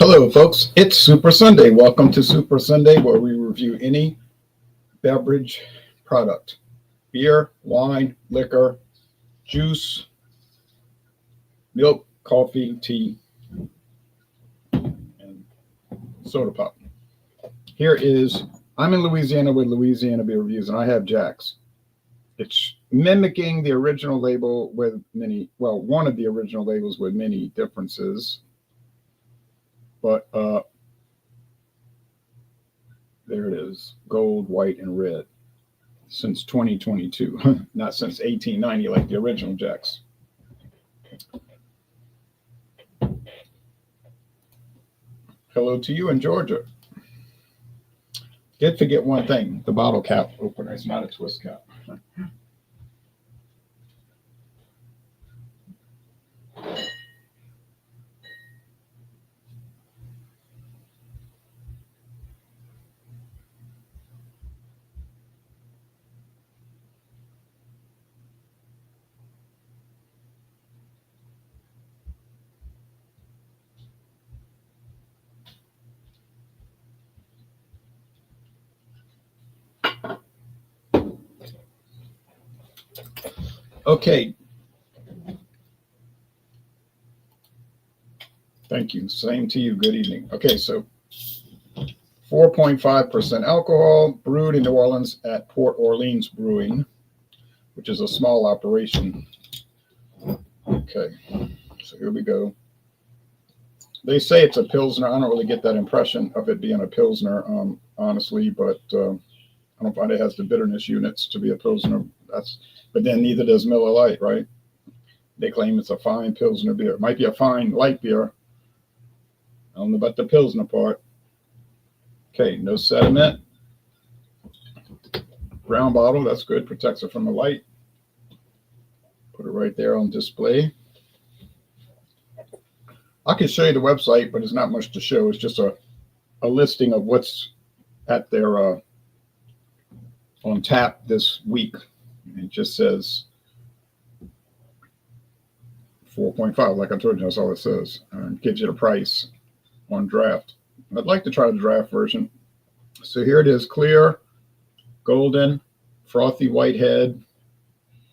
Hello, folks. It's Super Sunday. Welcome to Super Sunday, where we review any beverage product: beer, wine, liquor, juice, milk, coffee, tea, and soda pop. I'm in Louisiana with Louisiana Beer Reviews, and I have Jack's. It's mimicking the original label with one of the original labels with many differences. But there it is, gold, white, and red since 2022, not since 1890 like the original Jack's. Hello to you in Georgia. Did forget one thing, the bottle cap opener. It's not a twist cap. Okay. Thank you. Same to you. Good evening. Okay, so 4.5% alcohol, brewed in New Orleans at Port Orleans Brewing, which is a small operation. Okay, so here we go. They say it's a Pilsner. I don't really get that impression of it being a Pilsner, honestly, but I don't find it has the bitterness units to be a Pilsner. But then neither does Miller Lite, right? They claim it's a fine Pilsner beer. It might be a fine light beer. I don't know about the Pilsner part. Okay, no sediment. Brown bottle, that's good. Protects it from the light. Put it right there on display. I can show you the website, but it's not much to show. It's just a listing of what's at their on tap this week. It just says 4.5, like I told you, that's all it says. It gives you the price on draft. I'd like to try the draft version. So here it is: clear, golden, frothy white head.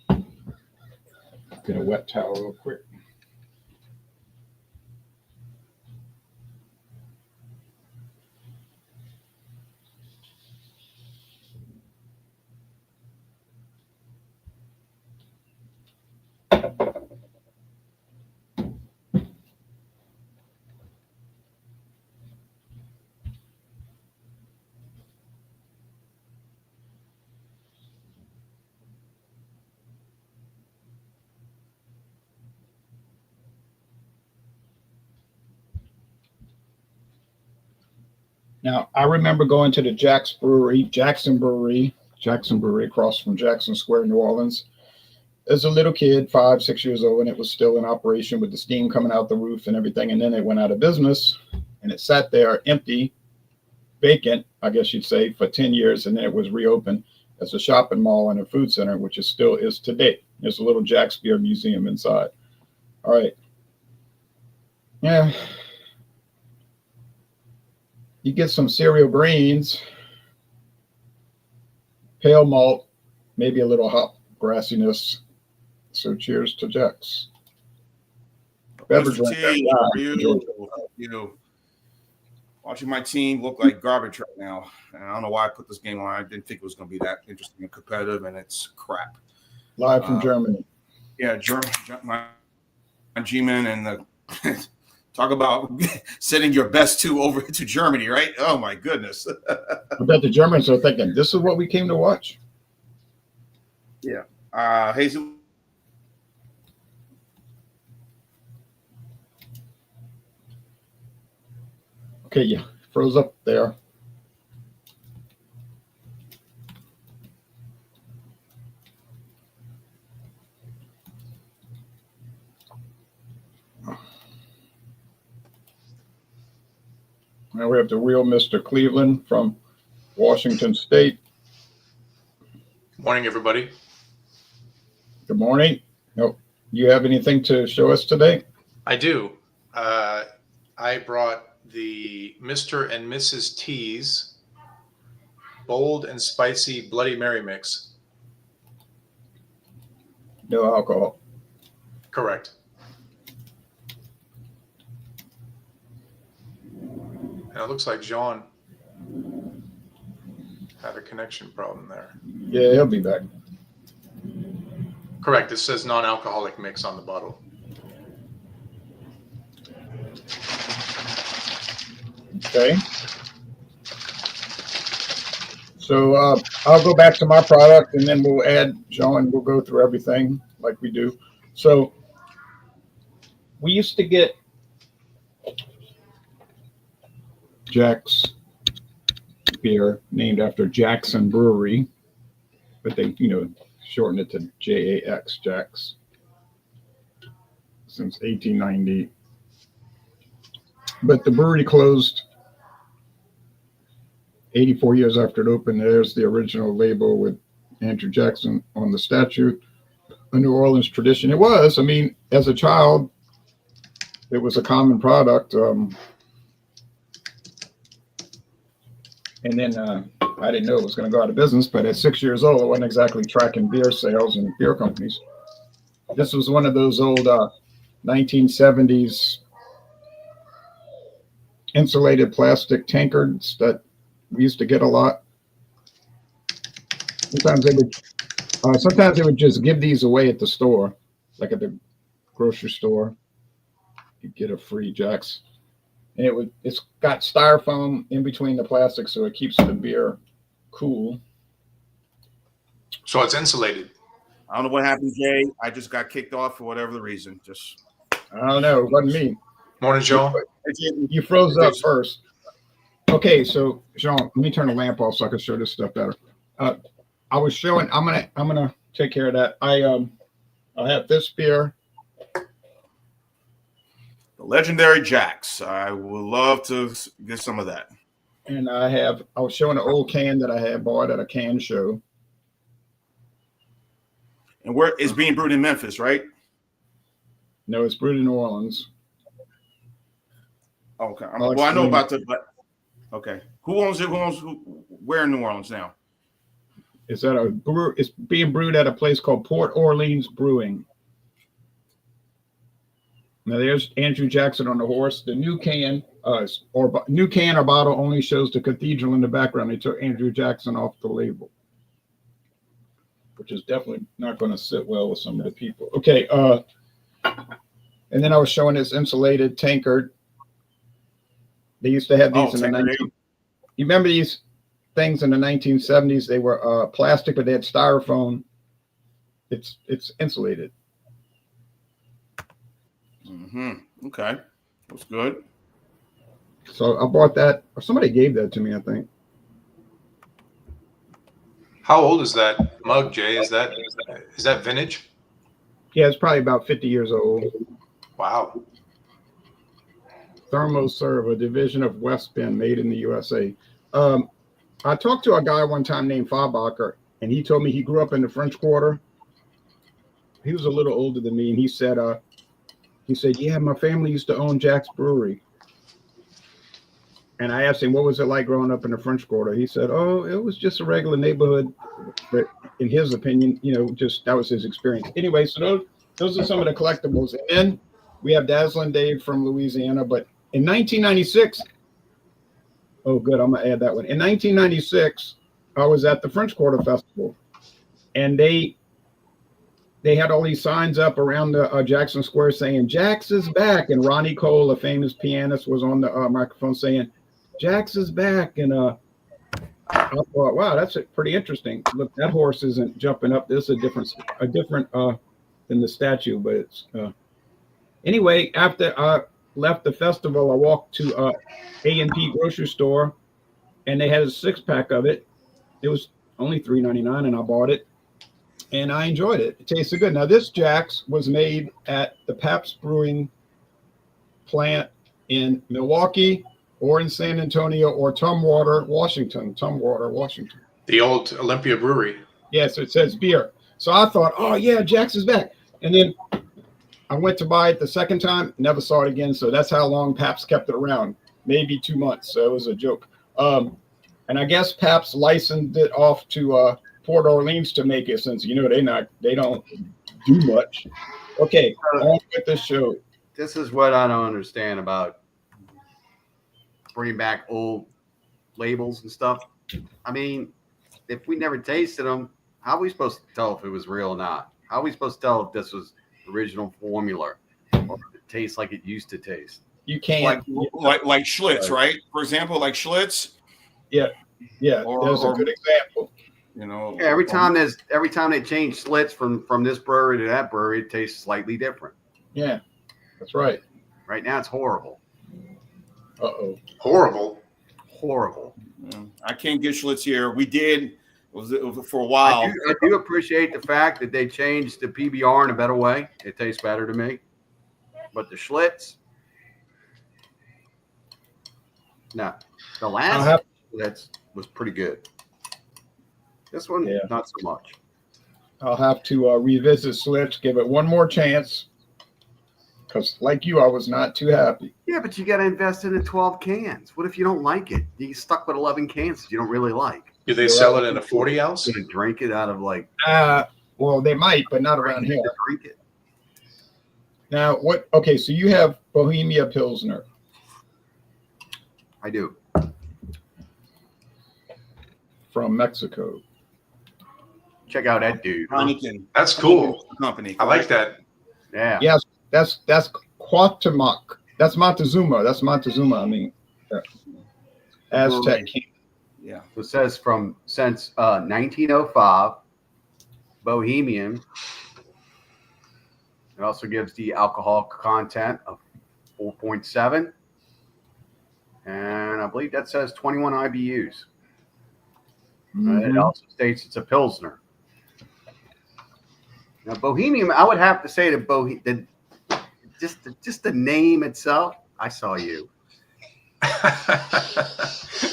Get a wet towel real quick. Now, I remember going to the Jackson Brewery across from Jackson Square, New Orleans, as a little kid, 5, 6 years old, and it was still in operation with the steam coming out the roof and everything. And then it went out of business, and it sat there empty, vacant, I guess you'd say, for 10 years. And then it was reopened as a shopping mall and a food center, which it still is today. There's a little Jack's Beer Museum inside. All right. Yeah. You get some cereal greens, pale malt, maybe a little hop grassiness. So cheers to Jack's. Beverage. Watching my team look like garbage right now. And I don't know why I put this game on. I didn't think it was going to be that interesting and competitive, and it's crap. Live from Germany. Yeah, my G-Man and the talk about sending your best two over to Germany, right? Oh, my goodness. I bet the Germans are thinking, this is what we came to watch. Yeah. Hazel. Okay, yeah, froze up there. Now we have the real Mr. Cleveland from Washington State. Good morning, everybody. Good morning. No, you have anything to show us today? I do. I brought the Mr. and Mrs. T's Bold and Spicy Bloody Mary Mix. No alcohol. Correct. And it looks like Jean had a connection problem there. Yeah, he'll be back. Correct. It says non-alcoholic mix on the bottle. Okay. So I'll go back to my product and then we'll add Jean. We'll go through everything like we do. So we used to get Jack's beer named after Jackson Brewery, but they, shortened it to JAX, Jack's, since 1890. But the brewery closed 84 years after it opened. There's the original label with Andrew Jackson on the statue. A New Orleans tradition. It was, as a child, it was a common product. And then I didn't know it was going to go out of business, but at 6 years old, I wasn't exactly tracking beer sales and beer companies. This was one of those old 1970s insulated plastic tankards that we used to get a lot. Sometimes they would just give these away at the store, like at the grocery store. You get a free Jack's. And it's got styrofoam in between the plastic, so it keeps the beer cool. So it's insulated. I don't know what happened, Jay. I just got kicked off for whatever the reason. I don't know. It wasn't me. Morning, Jean. You froze up first. Okay, so Jean, let me turn the lamp off so I can show this stuff better. I was showing. I'm gonna take care of that. I have this beer. The legendary Jack's. I would love to get some of that. And I was showing an old can that I had bought at a can show. And where it's being brewed in Memphis, right? No, it's brewed in New Orleans. Okay. Well, I know about but okay. Who owns it? Where in New Orleans now? It's it's being brewed at a place called Port Orleans Brewing. Now there's Andrew Jackson on the horse. The new can or bottle only shows the cathedral in the background. They took Andrew Jackson off the label, which is definitely not going to sit well with some of the people. Okay, and then I was showing this insulated tankard. They used to have these in the 19. You remember these things in the 1970s? They were plastic, but they had styrofoam. It's insulated. Mm-hmm. Okay, that's good. So I bought that, or somebody gave that to me, I think. How old is that mug, Jay? Is that vintage? Yeah, it's probably about 50 years old. Wow. Thermoserve, a division of West Bend, made in the USA. I talked to a guy one time named Fabacher, and he told me he grew up in the French Quarter. He was a little older than me, and he said, yeah, my family used to own Jack's Brewery. And I asked him, what was it like growing up in the French Quarter? He said, oh, it was just a regular neighborhood. But in his opinion, just that was his experience. Anyway, so those are some of the collectibles. And then we have Dazzling Dave from Louisiana. But in 1996, oh, good, I'm going to add that one. In 1996, I was at the French Quarter Festival. And they had all these signs up around the Jackson Square saying, Jack's is back. And Ronnie Cole, a famous pianist, was on the microphone saying, Jack's is back. And I thought, wow, that's pretty interesting. Look, that horse isn't jumping up. This is a different than the statue. But it's anyway, after I left the festival, I walked to A&P grocery store, and they had a 6-pack of it. It was only $3.99, and I bought it. And I enjoyed it. It tasted good. Now, this Jack's was made at the Pabst Brewing plant in Milwaukee or in San Antonio or Tumwater, Washington. The old Olympia Brewery. Yeah, so it says beer. So I thought, oh, yeah, Jack's is back. And then I went to buy it the second time, never saw it again. So that's how long Pabst kept it around. maybe 2 months. So it was a joke. And I guess Pabst licensed it off to Port Orleans to make it, since they don't do much. Okay, on with the show. This is what I don't understand about bringing back old labels and stuff. I mean, if we never tasted them, how are we supposed to tell if it was real or not? How are we supposed to tell if this was original formula or if it tastes like it used to taste? You can't like Schlitz, right? For example, like Schlitz. Yeah, there's a good example. Yeah, every time they change Schlitz from this brewery to that brewery, it tastes slightly different. Yeah, that's right. Right now, it's horrible. Uh-oh. Horrible. Yeah, I can't get Schlitz here. We did. It was for a while. I do appreciate the fact that they changed the PBR in a better way. It tastes better to me. But the Schlitz, no. The last was pretty good. This one, not so much. I'll have to revisit Schlitz, give it one more chance. Because like you, I was not too happy. Yeah, but you got to invest in 12 cans. What if you don't like it? You get stuck with 11 cans that you don't really like. Do they sell it in a 40 ounce? You're going to drink it out of like... Well, they might, but not around here. Drink it. Now, what? Okay, so you have Bohemia Pilsner. I do. From Mexico. Check out that dude. Heineken. That's cool. Company. I like that. Yeah. Yes, that's Cuauhtémoc. That's Montezuma. I mean, Aztec King. Yeah. So it says since 1905, Bohemian. It also gives the alcohol content of 4.7. And I believe that says 21 IBUs. It also states it's a Pilsner. Now, Bohemian, I would have to say that just the name itself, I saw you.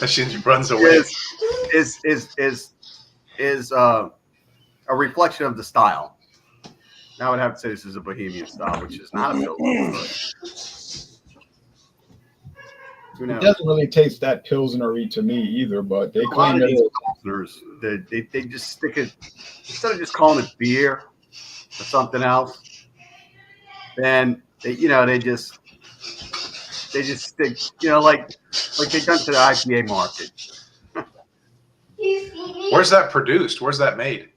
She runs away. Is a reflection of the style. Now I would have to say this is a Bohemian style, which is not a Pilsner. It doesn't really taste that Pilsner-y to me either, but they claim it is. Pilsners, they just stick it, instead of just calling it beer or something else, then they just stick, like they've done to the IPA market. Where's that produced? Where's that made?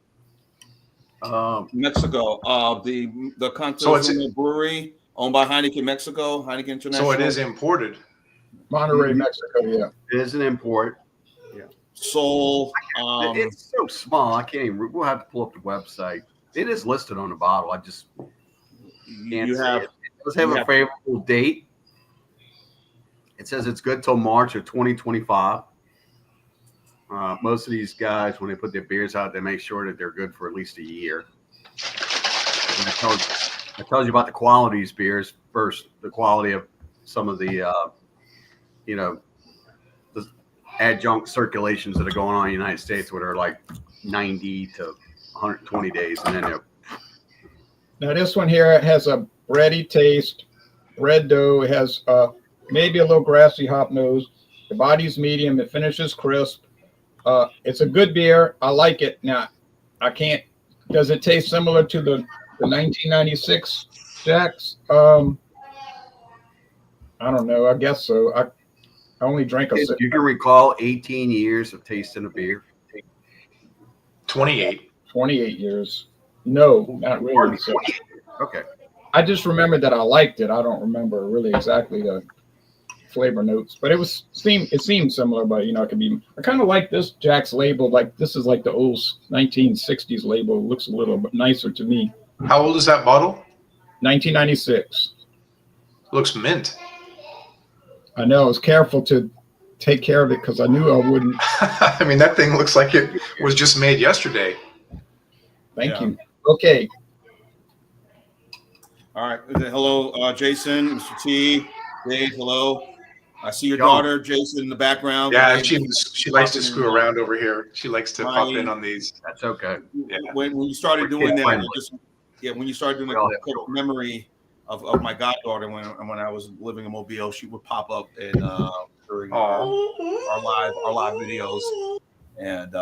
Mexico. The Continental Brewery owned by Heineken Mexico, Heineken International. So it is imported. Monterrey, Mexico, yeah. It is an import. Yeah. Sol. It's so small. I can't even. We'll have to pull up the website. It is listed on the bottle. I just can't see it. It does have a favorable date. It says it's good till March of 2025. Most of these guys, when they put their beers out, they make sure that they're good for at least a year. And I told you about the quality of these beers first. The quality of some of the the adjunct circulations that are going on in the United States, where they're like 90 to 120 days, and then they're... Now this one here, it has a bready taste, bread dough. It has maybe a little grassy hop nose. The body's medium. It finishes crisp. It's a good beer. I like it. Now, I can't. Does it taste similar to the 1996 Jacks? I don't know. I guess so. I only drank a sip. You can recall 18 years of tasting a beer? 28. 28 years. No, not really. So okay. I just remember that I liked it. I don't remember really exactly the flavor notes, but it seemed similar. But it could be. I kind of like this Jack's label. Like this is like the old 1960s label. It looks a little bit nicer to me. How old is that bottle? 1996. Looks mint. I know. I was careful to take care of it because I knew I wouldn't. I mean, that thing looks like it was just made yesterday. Thank you. Okay. All right. Hello, Jason, Mr. T, Dave. Hello. I see your daughter, Jason, in the background. Yeah, she likes to screw around over here. She likes to pop in on these. That's okay. Yeah. When you started doing that, when you started doing the memory, of my goddaughter when I was living in Mobile. She would pop up and during our live videos, and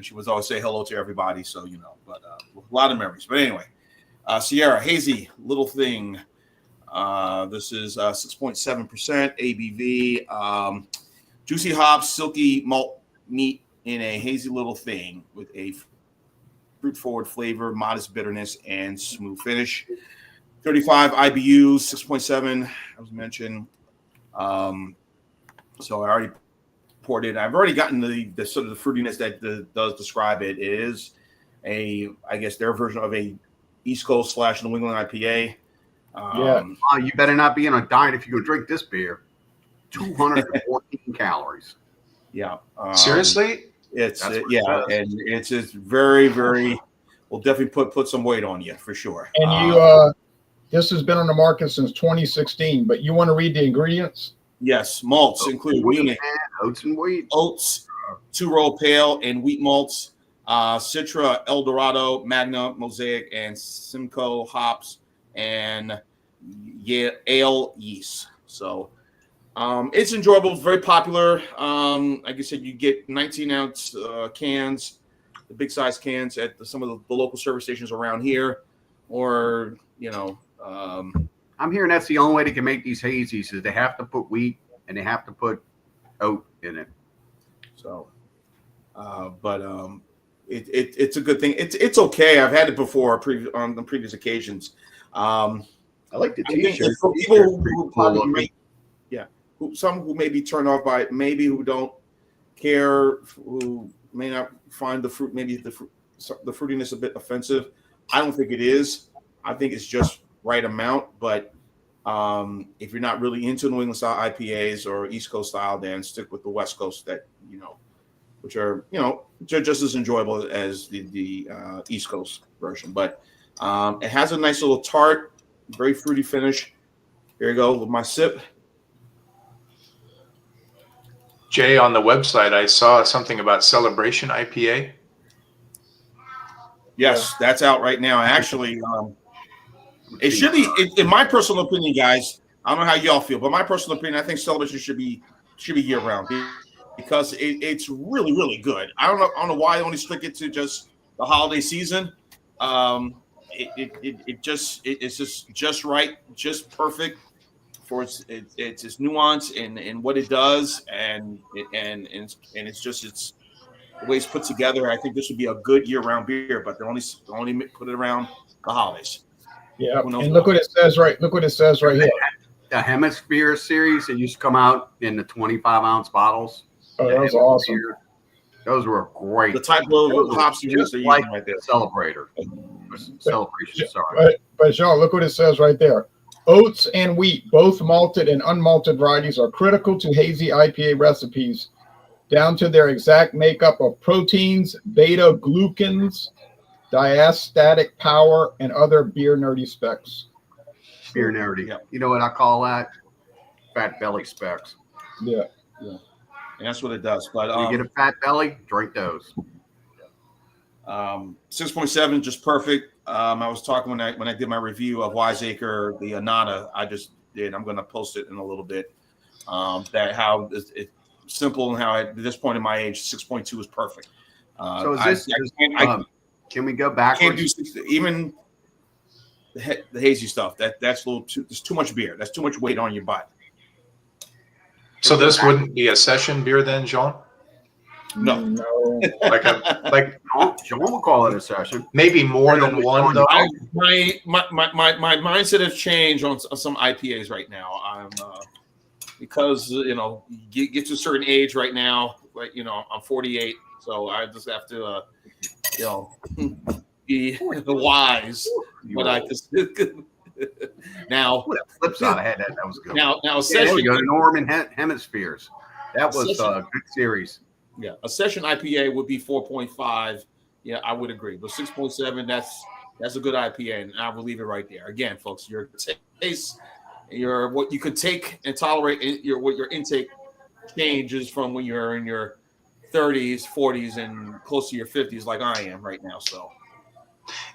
she would always say hello to everybody. So but a lot of memories. But anyway, Sierra Hazy Little Thing. This is 6.7% ABV. Juicy hops, silky malt meat in a hazy little thing with a fruit-forward flavor, modest bitterness, and smooth finish. 35 IBUs, 6.7, as mentioned. So I already poured it. I've already gotten the sort of the fruitiness that does describe it. It is I guess their version of a East Coast / New England IPA. You better not be on a diet if you go drink this beer. 214 calories. Yeah. Seriously? And it's very, very. We'll definitely put some weight on you for sure. And this has been on the market since 2016. But you want to read the ingredients? Yes, malts include Munich, oats and wheat, oats, 2-row pale and wheat malts, Citra, Eldorado, Magna, Mosaic, and Simcoe hops, and ale yeast. So it's enjoyable. It's very popular. Like I said, you get 19-ounce cans, the big size cans at some of the local service stations around here, or I'm hearing that's the only way they can make these hazies is they have to put wheat and they have to put oat in it. So, it's a good thing. It's okay. I've had it before on the previous occasions. I like the t-shirt. For people who probably some who may be turned off by it, maybe who don't care, who may not find the fruit, maybe the fruitiness a bit offensive. I don't think it is. I think it's just right amount. But if you're not really into New England style IPAs or East Coast style, then stick with the West Coast which are they're just as enjoyable as the East Coast version. But it has a nice little tart, very fruity finish. Here you go with my sip. Jay, on the website, I saw something about Celebration IPA. Yes, that's out right now. Actually, it should be, in my personal opinion, guys. I don't know how y'all feel, but my personal opinion, I think Celebration should be year round because it's really, really good. I don't know why they only stick it to just the holiday season. It's just right, just perfect for its nuance and what it does, and it's the way it's put together. I think this would be a good year-round beer, but they only put it around the holidays. Yeah, and look what it says right. Look what it says right here. The Hemisphere series that used to come out in the 25-ounce bottles. Oh, that was awesome. Those were great. The type of hops you used like right there. Celebration. Sorry. But y'all, look what it says right there. Oats and wheat, both malted and unmalted varieties, are critical to hazy IPA recipes, down to their exact makeup of proteins, beta glucans, diastatic power, and other beer nerdy specs. Beer nerdy. Yeah. You know what I call that? Fat belly specs. Yeah. And that's what it does. But you get a fat belly, drink those. 6.7, just perfect. I was talking when I did my review of Wiseacre, the Anana. I just did. I'm going to post it in a little bit. That how it's simple and how at this point in my age, 6.2 is perfect. So is this? Can we go backwards? Can't do 6, even the hazy stuff. That's a little too. There's too much beer. That's too much weight on your body. So this wouldn't be a session beer then, Jean? No. like Jean will call it a session. Maybe more than one though. My mindset has changed on some IPAs right now. I'm because you get to a certain age right now. Like I'm 48, so I just have to be wise. But I just now flip side. I had that. That was good. Now there session. we go. Norman Hemispheres. That was a good series. Yeah, a session IPA would be 4.5. Yeah, I would agree. But 6.7, that's a good IPA, and I will leave it right there. Again, folks, your taste, what you could take and tolerate, what your intake changes from when you're in your 30s, 40s, and close to your 50s, like I am right now. So,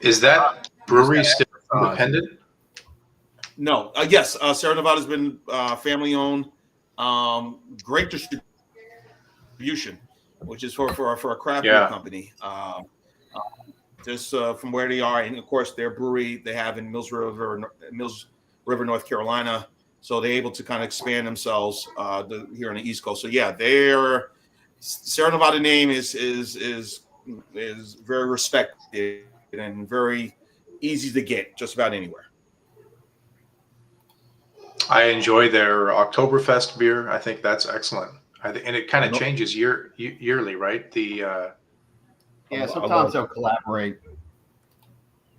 is that brewery still independent? No, yes, Sierra Nevada has been family owned. Great distribution, which is for a craft beer Yeah. company. Just from where they are, and of course their brewery they have in Mills River, North Carolina. So they're able to kind of expand themselves here on the East Coast. So yeah, their Sierra Nevada name is very respected and very easy to get just about anywhere. I enjoy their Oktoberfest beer. I think that's excellent. And it kind of changes yearly, right? Yeah, I sometimes love- they'll collaborate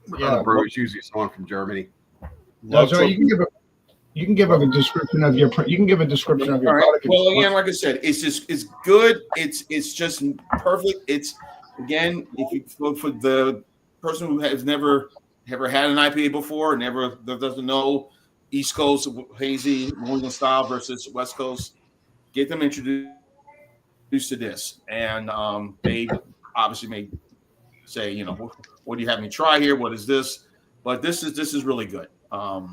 with Yeah, other brewers, usually someone from Germany. No, so you can give a description of your product. Well, again, like I said, it's good. It's just perfect. It's again, if you for the person who has never ever had an IPA before, doesn't know East Coast hazy New England style versus West Coast, get them introduced to this, and they obviously may say, what do you have me try here? What is this? But this is really good. I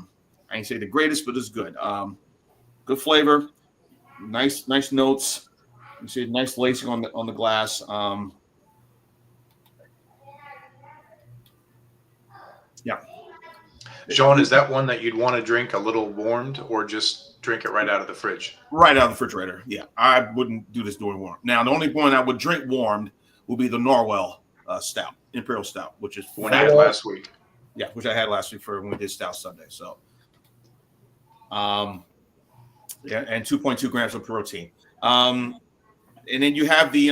ain't say the greatest, but it's good. Good flavor, nice notes. You see nice lacing on the glass. Yeah. Sean, is that one that you'd want to drink a little warmed or just drink it right out of the fridge? Right out of the refrigerator. Yeah, I wouldn't do this doing warm. Now, the only one I would drink warmed will be the Norwell Stout, Imperial Stout, which is One I had last week. Yeah, which I had last week for when we did Stout Sunday. So, yeah, and 2.2 grams of protein. And then you have the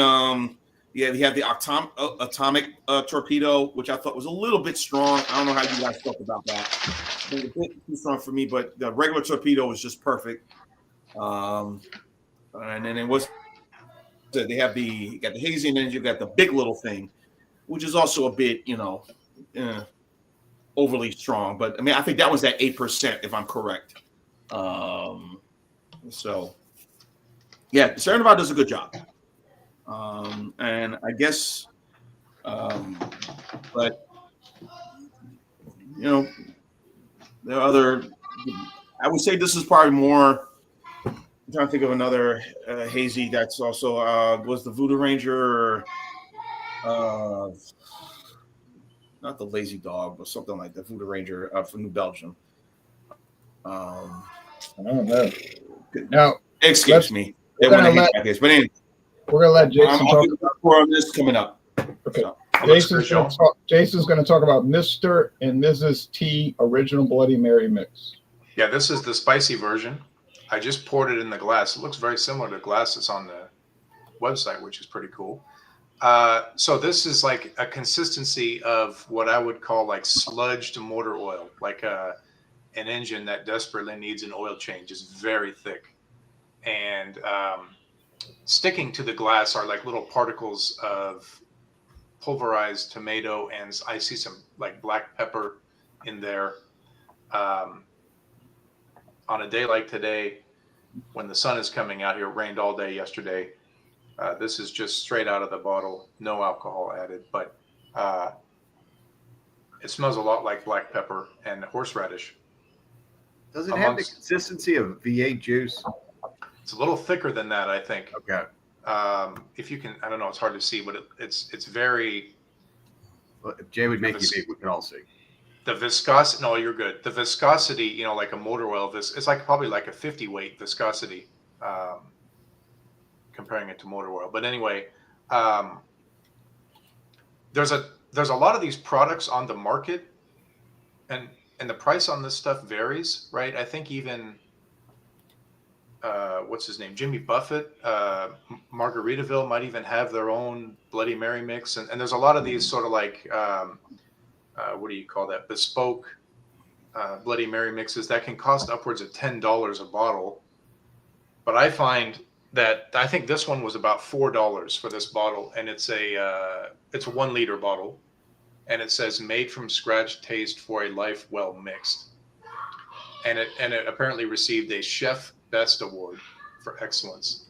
atomic torpedo, which I thought was a little bit strong. I don't know how you guys felt about that. It was a bit too strong for me, but the regular torpedo was just perfect. And then it was you got the hazy, and then you got the big little thing, which is also a bit overly strong. But I mean, I think that was at 8%, if I'm correct. So yeah, Sierra Nevada does a good job. And I guess, but there are other. I would say this is probably more. I'm trying to think of another hazy that's also was the Voodoo Ranger, not the Lazy Dog, but something like the Voodoo Ranger from New Belgium. I don't know. Now, it escapes me. We're But anyway, we're gonna let Jason I'll talk. do more on this coming up. Okay. So, Jason's going to talk about Mr. and Mrs. T Original Bloody Mary Mix. Yeah, this is the spicy version. I just poured it in the glass. It looks very similar to glass that's on the website, which is pretty cool. So this is like a consistency of what I would call like sludged motor oil, like an engine that desperately needs an oil change. Is very thick. And sticking to the glass are like little particles of pulverized tomato, and I see some like black pepper in there. On a day like today, when the sun is coming out here, it rained all day yesterday. This is just straight out of the bottle, no alcohol added, but it smells a lot like black pepper and horseradish. Does it have the consistency of V8 juice? It's a little thicker than that, I think. Okay. If you can, I don't know, it's hard to see, but it's very. Well, if Jay would make you big, we can all see. The viscosity, no, you're good. The viscosity, like a motor oil, it's like probably like a 50 weight viscosity, comparing it to motor oil. But anyway, there's a lot of these products on the market, and the price on this stuff varies, right? I think even what's his name, Jimmy Buffett, Margaritaville might even have their own Bloody Mary mix, and there's a lot of these sort of like what do you call that, bespoke Bloody Mary mixes that can cost upwards of $10 a bottle. But I find that I think this one was about $4 for this bottle, and it's a 1 liter bottle, and it says made from scratch, taste for a life well mixed, and it apparently received a Chef Best Award for excellence.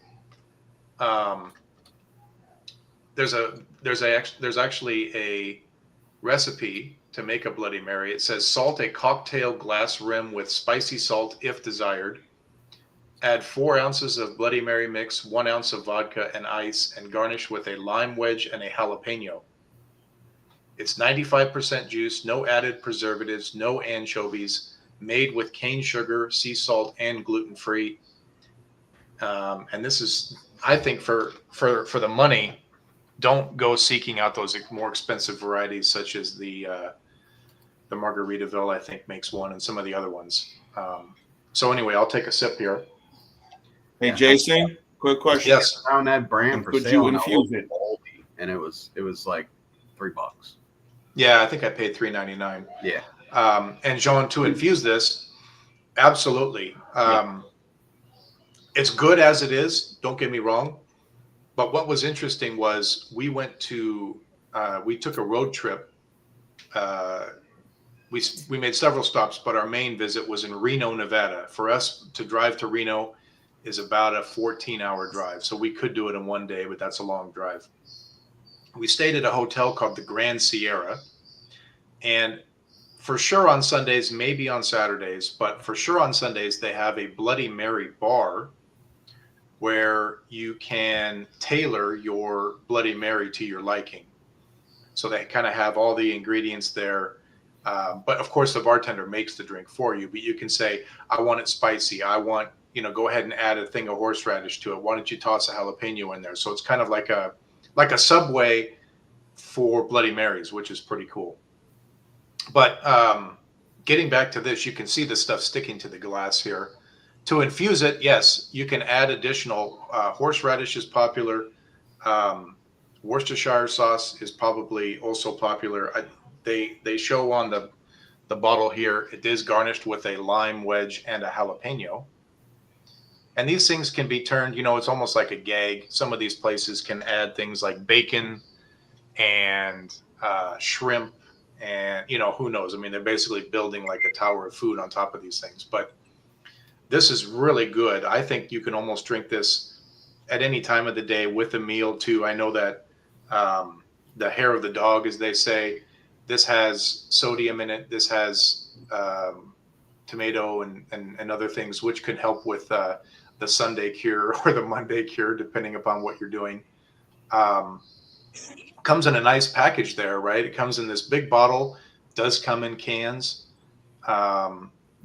There's actually a recipe to make a Bloody Mary. It says salt a cocktail glass rim with spicy salt if desired. Add 4 ounces of Bloody Mary mix, 1 ounce of vodka and ice, and garnish with a lime wedge and a jalapeno. It's 95% juice, no added preservatives, no anchovies, made with cane sugar, sea salt, and gluten-free. And this is, I think, for the money, don't go seeking out those more expensive varieties such as the Margaritaville, I think, makes one, and some of the other ones. So anyway, I'll take a sip here. Hey, Jason, quick question. Yes. I found that brand for Could sale you in infuse it? Aldi, and it was like $3. Yeah, I think I paid $3.99. Yeah. And Jean, to infuse this, absolutely. It's good as it is. Don't get me wrong. But what was interesting was we took a road trip. We made several stops, but our main visit was in Reno, Nevada. For us to drive to Reno is about a 14-hour drive. So we could do it in one day, but that's a long drive. We stayed at a hotel called the Grand Sierra. And for sure on Sundays, maybe on Saturdays, but for sure on Sundays, they have a Bloody Mary bar where you can tailor your Bloody Mary to your liking. So they kind of have all the ingredients there. But of course, the bartender makes the drink for you. But you can say, I want it spicy. I want, go ahead and add a thing of horseradish to it. Why don't you toss a jalapeno in there? So it's kind of like a Subway for Bloody Marys, which is pretty cool. But getting back to this, you can see the stuff sticking to the glass here. To infuse it, yes, you can add additional horseradish is popular. Worcestershire sauce is probably also popular. They show on the bottle here, it is garnished with a lime wedge and a jalapeno. And these things can be turned, it's almost like a gag. Some of these places can add things like bacon and shrimp and, who knows? I mean, they're basically building like a tower of food on top of these things. But this is really good. I think you can almost drink this at any time of the day with a meal too. I know that the hair of the dog, as they say, this has sodium in it. This has tomato and other things, which can help with the Sunday cure or the Monday cure, depending upon what you're doing. Comes in a nice package there, right? It comes in this big bottle, does come in cans.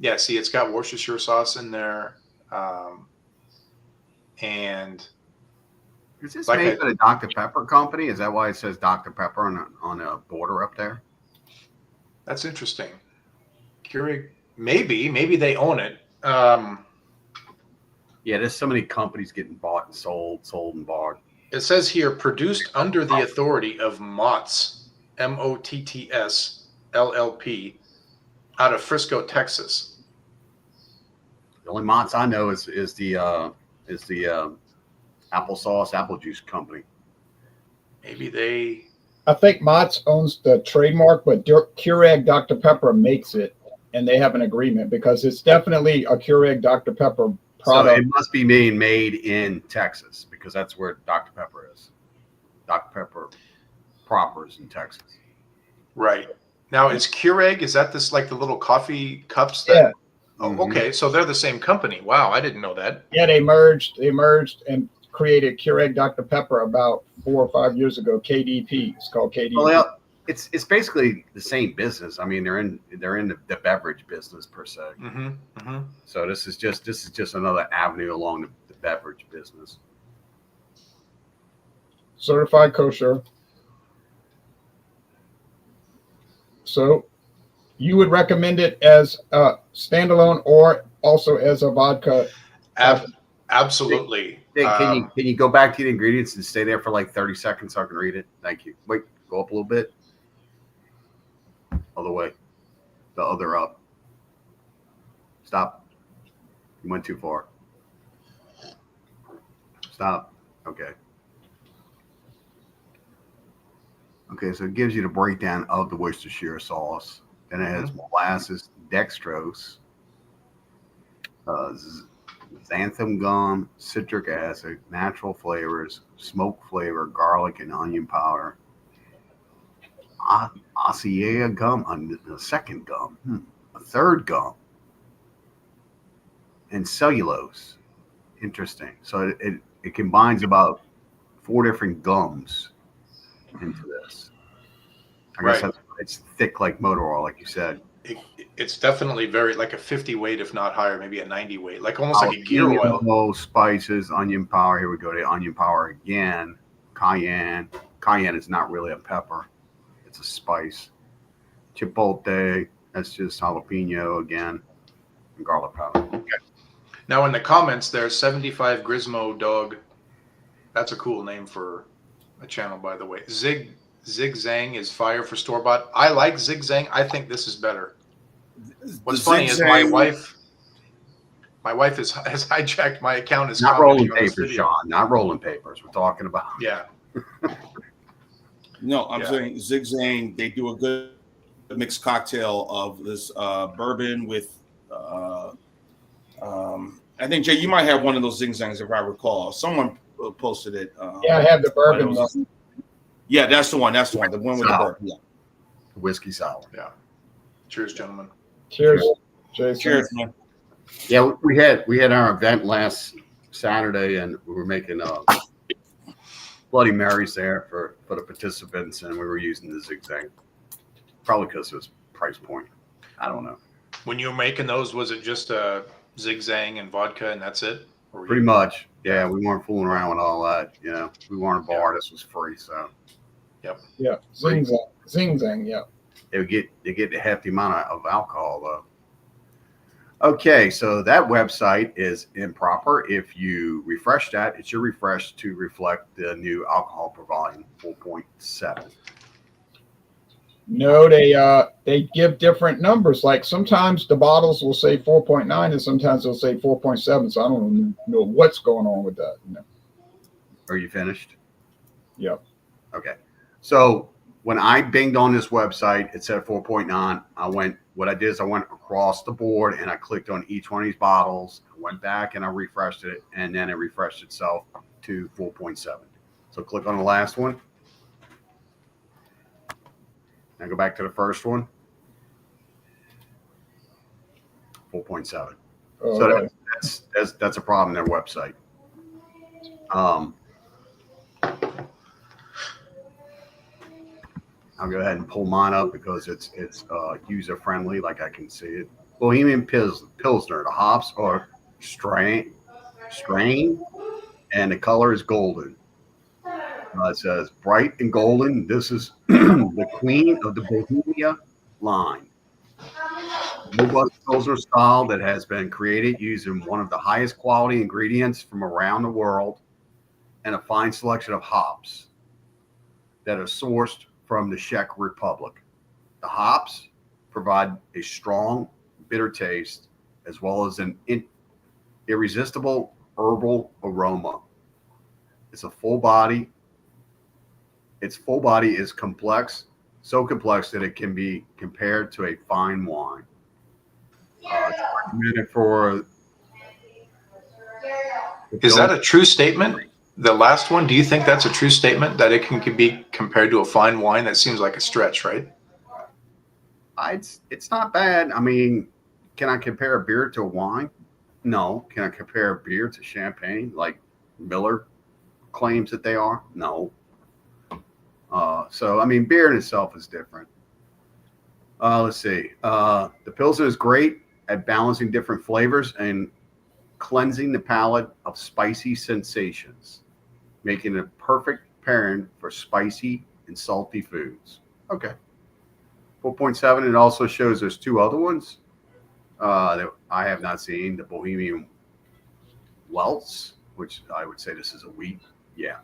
Yeah, see, it's got Worcestershire sauce in there. And is this made by the Dr. Pepper company? Is that why it says Dr. Pepper on a border up there? That's interesting. Keurig, maybe they own it. Yeah, there's so many companies getting bought and sold and bought. It says here, produced under the authority of Mott's, Motts LLP, out of Frisco, Texas. The only Mott's I know is the applesauce, apple juice company. Maybe they. I think Mott's owns the trademark, but Keurig Dr. Pepper makes it, and they have an agreement because it's definitely a Keurig Dr. Pepper product. So it must be made in Texas because that's where Dr. Pepper is. Dr. Pepper proper is in Texas. Right. Now, is Keurig, is that this like the little coffee cups? That, yeah. Oh, okay. So they're the same company. Wow, I didn't know that. Yeah, they merged and created Keurig Dr. Pepper about 4 or 5 years ago. KDP. It's called KDP. Well, it's basically the same business. I mean, they're in the beverage business per se. So this is just another avenue along the beverage business. Certified kosher. So you would recommend it as a standalone or also as a vodka? Absolutely. Hey, can you go back to the ingredients and stay there for like 30 seconds so I can read it? Thank you. Wait, go up a little bit. Other way. The other up. Stop. You went too far. Stop. Okay. Okay, so it gives you the breakdown of the Worcestershire sauce. Then it has molasses, dextrose, xanthan gum, citric acid, natural flavors, smoke flavor, garlic and onion powder, Osea gum, a second gum, a third gum, and cellulose. Interesting. So it combines about 4 different gums into this. I guess Right. it's thick like motor oil, like you said. It's definitely very like a 50 weight, if not higher, maybe a 90 weight, like almost like a gear oil. Jalapeno, spices, onion powder. Here we go to onion powder again. Cayenne. Cayenne is not really a pepper. It's a spice. Chipotle. That's just jalapeno again. And garlic powder. Okay. Now in the comments there's 75 Grismo Dog. That's a cool name for a channel, by the way. Zig Zang is fire for store bought. I like Zig Zang. I think this is better. What's funny is my wife has hijacked my account. Is not rolling papers, Sean. Not rolling papers. We're talking about. Yeah. No, I'm saying Zig Zang. They do a good mixed cocktail of this bourbon with. I think Jay, you might have one of those Zig Zangs if I recall. Someone posted it. Yeah, I have the bourbon. Yeah, that's the one. That's the one. The one with the bourbon. Yeah. Whiskey sour. Yeah. Cheers, gentlemen. Cheers, Jason. Cheers, man. Yeah, we had our event last Saturday, and we were making Bloody Marys there for the participants, and we were using the Zig Zang. Probably because it was price point. I don't know. When you were making those, was it just a Zig Zang and vodka, and that's it? Pretty much. Yeah, we weren't fooling around with all that. You know, we weren't a bar. This was free, so. Yep. Yeah, Zing Zang. Yeah. They get a hefty amount of alcohol though. Okay, so that website is improper. If you refresh that, it should refresh to reflect the new alcohol per volume 4.7. No, they give different numbers. Like sometimes the bottles will say 4.9 and sometimes they'll say 4.7. So I don't know what's going on with that. No. Are you finished? Yep. Okay. So when I binged on this website, it said 4.9. What I did is I went across the board and I clicked on each one of these bottles, went back and I refreshed it, and then it refreshed itself to 4.7. So click on the last one. Now go back to the first one. 4.7. Oh, So right. that's a problem in their website. I'll go ahead and pull mine up because it's user friendly, like I can see it. Bohemian Pilsner. The hops are strain, and the color is golden. It says bright and golden. This is the queen of the Bohemia line. Robust Pilsner style that has been created using one of the highest quality ingredients from around the world and a fine selection of hops that are sourced from the Czech Republic. The hops provide a strong, bitter taste as well as an irresistible herbal aroma. It's a full body. Its full body is complex, so complex that it can be compared to a fine wine. Is that a true statement? The last one, do you think that's a true statement that it can be compared to a fine wine? That seems like a stretch, right? It's not bad. I mean, can I compare a beer to a wine? No. Can I compare a beer to champagne like Miller claims that they are? No. So, I mean, beer in itself is different. Let's see. The Pilsner is great at balancing different flavors and cleansing the palate of spicy sensations, making it a perfect pairing for spicy and salty foods. Okay. 4.7. It also shows there's 2 other ones that I have not seen. The Bohemian Welts, which I would say this is a wheat. Yeah.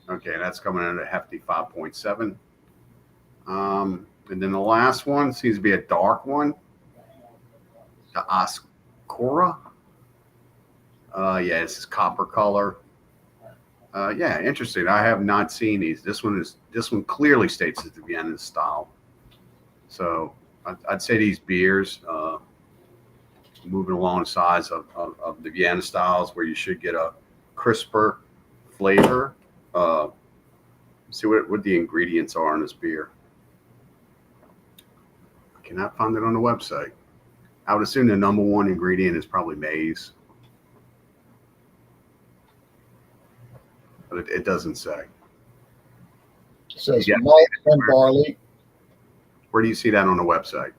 Okay, that's coming in at a hefty 5.7. And then the last one seems to be a dark one. The Ascora. Yeah, this is copper color. Yeah, interesting. I have not seen these. This one clearly states it's the Vienna style. So I'd say these beers, moving along the sides of the Vienna styles, where you should get a crisper flavor. See what the ingredients are in this beer. Cannot find it on the website. I would assume the number one ingredient is probably maize, but it doesn't say. It says Yeah. malt and barley. Where do you see that on the website?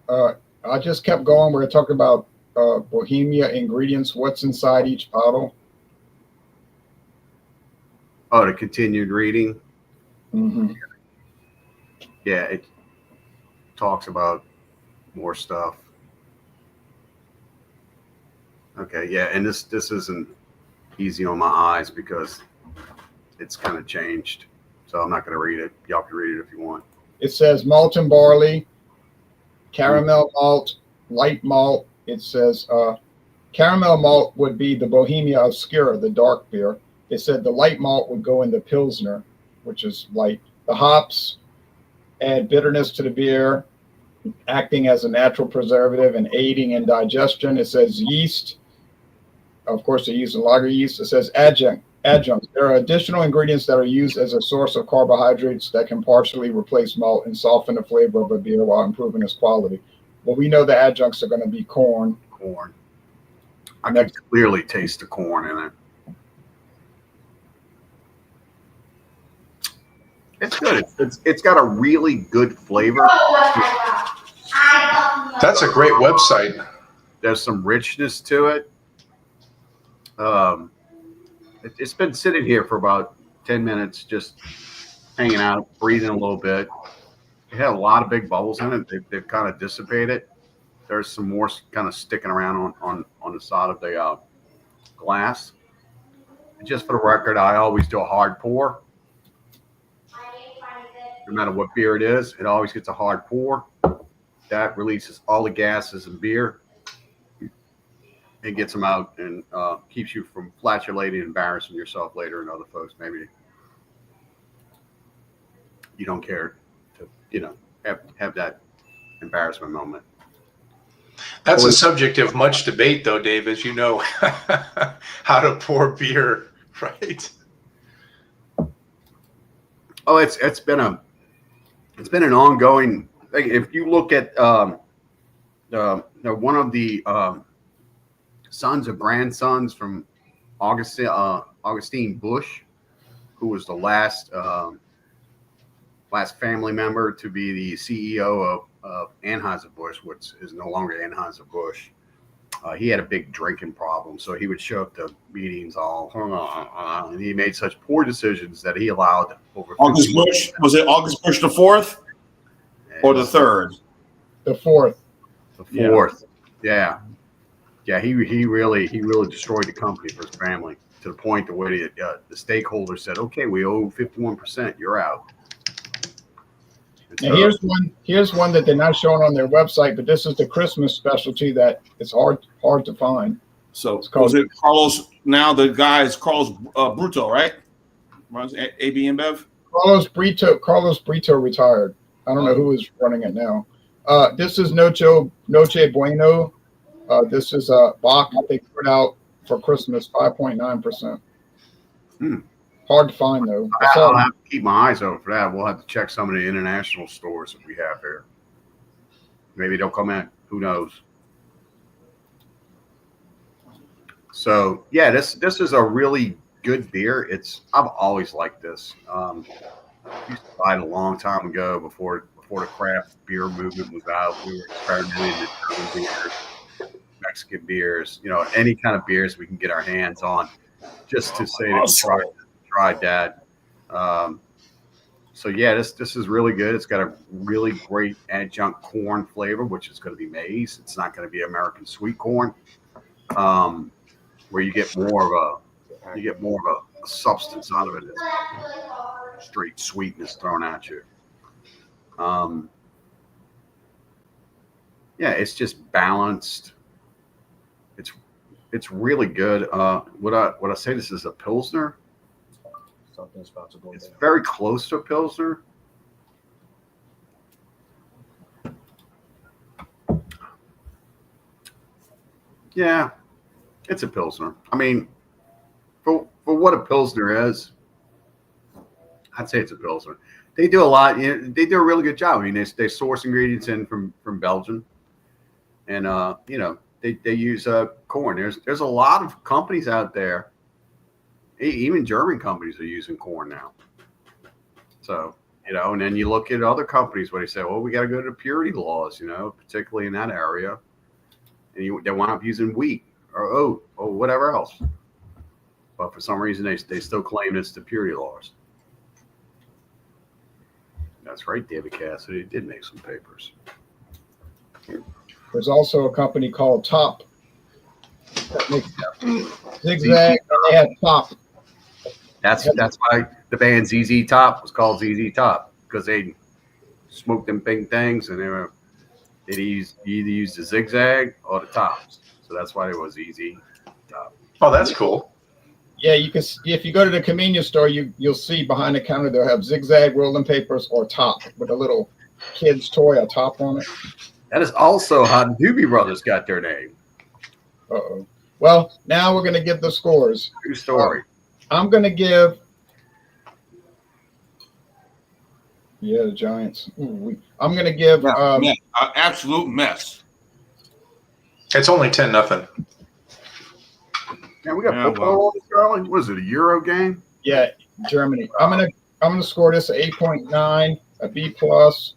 I just kept going. We're talking about Bohemia ingredients. What's inside each bottle? Oh, the continued reading. Mm-hmm. Yeah, it talks about more stuff. Okay, yeah, and this isn't easy on my eyes because it's kind of changed. So I'm not going to read it. Y'all can read it if you want. It says malt and barley, caramel malt, light malt. It says caramel malt would be the Bohemia Obscura, the dark beer. It said the light malt would go in the Pilsner, which is light. The hops add bitterness to the beer, acting as a natural preservative and aiding in digestion. It says yeast. Of course, they use lager yeast. It says adjuncts. There are additional ingredients that are used as a source of carbohydrates that can partially replace malt and soften the flavor of a beer while improving its quality. Well, we know the adjuncts are going to be corn. I can clearly taste the corn in it. It's good. It's got a really good flavor. That's a great website. There's some richness to it. It's been sitting here for about 10 minutes, just hanging out, breathing a little bit. It had a lot of big bubbles in it. They've kind of dissipated. There's some more kind of sticking around on the side of the glass. And just for the record, I always do a hard pour. No matter what beer it is, it always gets a hard pour. That releases all the gases in beer and gets them out and keeps you from flatulating and embarrassing yourself later and other folks. Maybe you don't care to, have that embarrassment moment. That's a subject of much debate, though, Dave, as you know, how to pour beer, right? Oh, it's been an ongoing thing. If you look at one of the sons or grandsons from Augustine Bush, who was the last family member to be the CEO of Anheuser-Busch, which is no longer Anheuser-Busch. He had a big drinking problem, so he would show up to meetings all, and he made such poor decisions that he allowed over. August Bush, was it August Bush the fourth or the third? The fourth. The fourth, yeah. He really destroyed the company for his family to the point where the stakeholders said, "Okay, we owe 51%. You're out." Now here's one that they're not showing on their website, but this is the Christmas specialty that it's hard to find. So was it Carlos? Now the guy is Carlos Bruto, right? Runs AB InBev. Carlos Brito retired. I don't know who is running it now. This is Noche Bueno. This is a Bach they put out for Christmas, 5.9%. Hard to find though. I'll have to keep my eyes open for that. We'll have to check some of the international stores that we have here. Maybe they'll come in. Who knows? So yeah, this is a really good beer. I've always liked this. Used to buy it a long time ago before the craft beer movement was out. We were experimenting with German beers, Mexican beers, any kind of beers we can get our hands on, just to say that we tried that. So yeah, this is really good. It's got a really great adjunct corn flavor, which is going to be maize. It's not going to be American sweet corn, where you get more of a substance out of it. Straight sweetness thrown at you. Yeah, it's just balanced. It's really good. Would I say this is a Pilsner? Something's about to go It's down. very close to a Pilsner. Yeah, it's a Pilsner. I mean, for what a Pilsner is, I'd say it's a Pilsner. They do a lot. They do a really good job. I mean, they source ingredients in from Belgium, and they use corn. There's a lot of companies out there. Even German companies are using corn now. So and then you look at other companies where they say, well, we got to go to the purity laws, particularly in that area, and they wind up using wheat or oat or whatever else. But for some reason, they still claim it's the purity laws. That's right, David Cassidy did make some papers. There's also a company called Top that makes Zigzag, and they have Top. That's why the band ZZ Top was called ZZ Top, because they smoked them big things, and they either used the Zigzag or the Tops. So that's why it was ZZ Top. Oh, that's cool. Yeah, you can. If you go to the convenience store, you'll see behind the counter they'll have Zigzag rolling papers or Top with a little kid's toy, a top on it. That is also how the Doobie Brothers got their name. Uh-oh. Well, now we're going to give the scores. True story. I'm going to give. Yeah, the Giants. I'm going to give. Absolute mess. It's only 10-0. Yeah, we got football on this, Charlie. Was it a Euro game? Yeah, Germany. I'm gonna score this at 8.9, a B plus,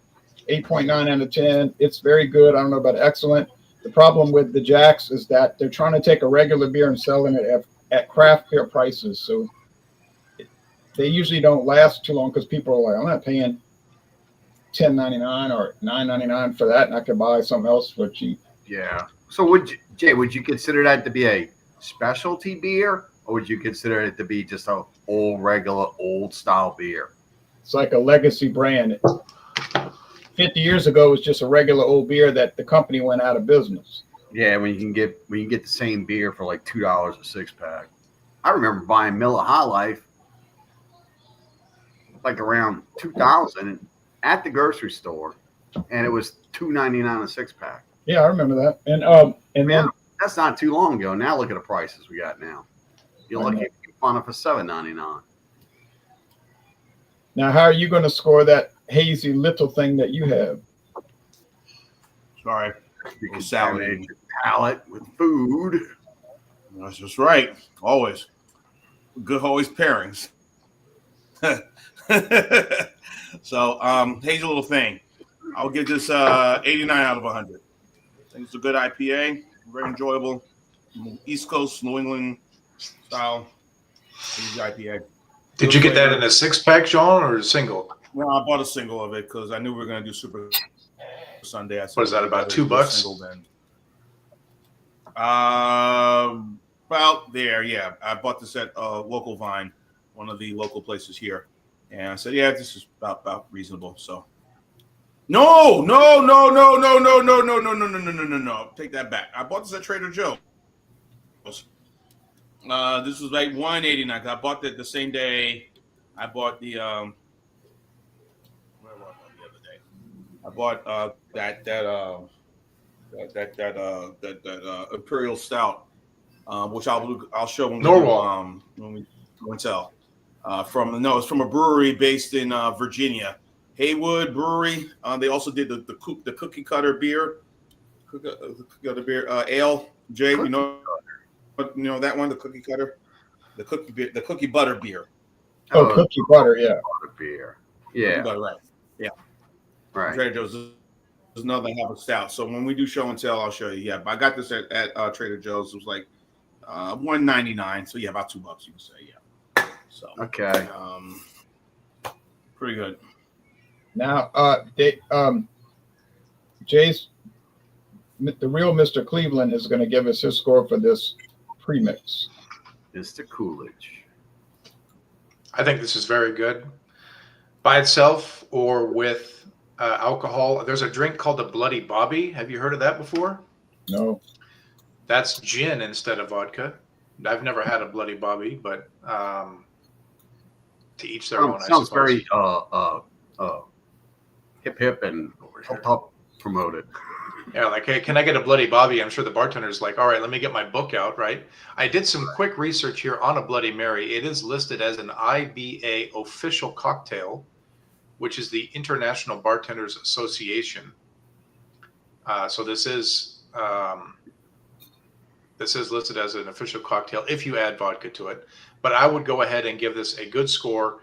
8.9 out of 10. It's very good. I don't know about excellent. The problem with the Jacks is that they're trying to take a regular beer and selling it at craft beer prices. So they usually don't last too long because people are like, I'm not paying $10.99 or $9.99 for that, and I can buy something else for cheap. Yeah. So would you consider that to be a specialty beer, or would you consider it to be just a regular old style beer? It's like a legacy brand. 50 years ago, it was just a regular old beer that the company went out of business. Yeah, when you can get the same beer for like $2 a 6-pack. I remember buying Miller High Life like around 2000 at the grocery store, and it was $2.99 a 6-pack. Yeah, I remember that. And then. That's not too long ago. Now look at the prices we got now. You're lucky if you can find it for $7.99. Now, how are you going to score that hazy little thing that you have? Sorry. You can salad your palate with food. That's just right. Always. Good always pairings. So, hazy little thing. I'll give this 89 out of 100. I think it's a good IPA. Very enjoyable. East Coast, New England style IPA. Did you get that in a 6-pack, John, or a single? Well, I bought a single of it because I knew we were going to do Super Sunday. What is that, about $2? About there, yeah. I bought this at Local Vine, one of the local places here. And I said, yeah, this is about reasonable. So. No. Take that back. I bought this at Trader Joe's. This was like $1.89. I bought that the same day. I bought the where was I the other day? I bought that Imperial Stout, which I'll show when we tell. It's from a brewery based in Virginia. Haywood Brewery. They also did the cookie cutter beer, ale. Jay, you know that one, the cookie cutter, the cookie butter beer. Oh, cookie butter, yeah. Butter beer, yeah. Butter, right, yeah. Right. Trader Joe's. There's another have a stout. So when we do show and tell, I'll show you. Yeah, but I got this at Trader Joe's. It was like $1.99. So yeah, about $2 you can say. Yeah. So okay. Pretty good. Now, Jay's the real Mr. Cleveland is going to give us his score for this premix. Mr. Coolidge. I think this is very good by itself or with alcohol. There's a drink called the Bloody Bobby. Have you heard of that before? No. That's gin instead of vodka. I've never had a Bloody Bobby, but to each their own. Sounds very hip and top promoted. Yeah, like, hey, can I get a Bloody Bobby? I'm sure the bartender's like, all right, let me get my book out, right? I did some quick research here on a Bloody Mary. It is listed as an IBA official cocktail which is the International Bartenders Association. So this is listed as an official cocktail if you add vodka to it. But I would go ahead and give this a good score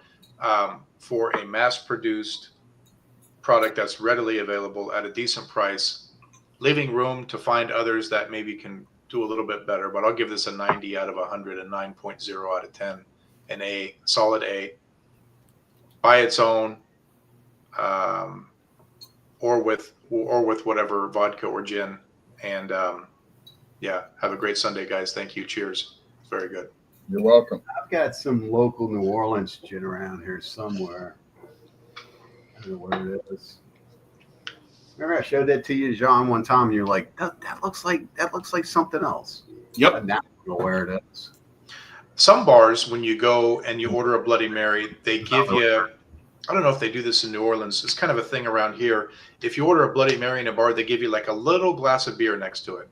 for a mass-produced product that's readily available at a decent price, leaving room to find others that maybe can do a little bit better. But I'll give this a 90 out of 100, a 9.0 out of 10, an A, solid A, by its own, or with whatever vodka or gin. And yeah, have a great Sunday, guys. Thank you. Cheers. Very good. You're welcome. I've got some local New Orleans gin around here somewhere. I don't know where it is. Remember I showed that to you, John, one time, and you're like, that looks like something else. Yep. Now I don't know where it is. Some bars, when you go and you order a Bloody Mary, they give you, I don't know if they do this in New Orleans. It's kind of a thing around here. If you order a Bloody Mary in a bar, they give you like a little glass of beer next to it.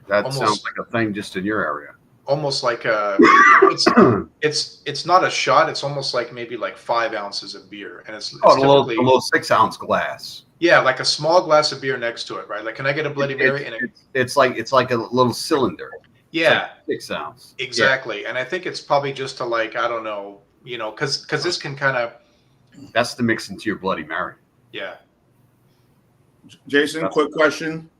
That sounds like a thing just in your area. Almost like a, it's not a shot. It's almost like maybe like 5 ounces of beer, and it's a little 6-ounce glass. Yeah, like a small glass of beer next to it, right? Like, can I get a Bloody Mary? It's like a little cylinder. Yeah, like 6 ounce. Exactly. Yeah. And I think it's probably just to, like, I don't know, because this can kind of. That's to mix into your Bloody Mary. Yeah. Jason, quick question.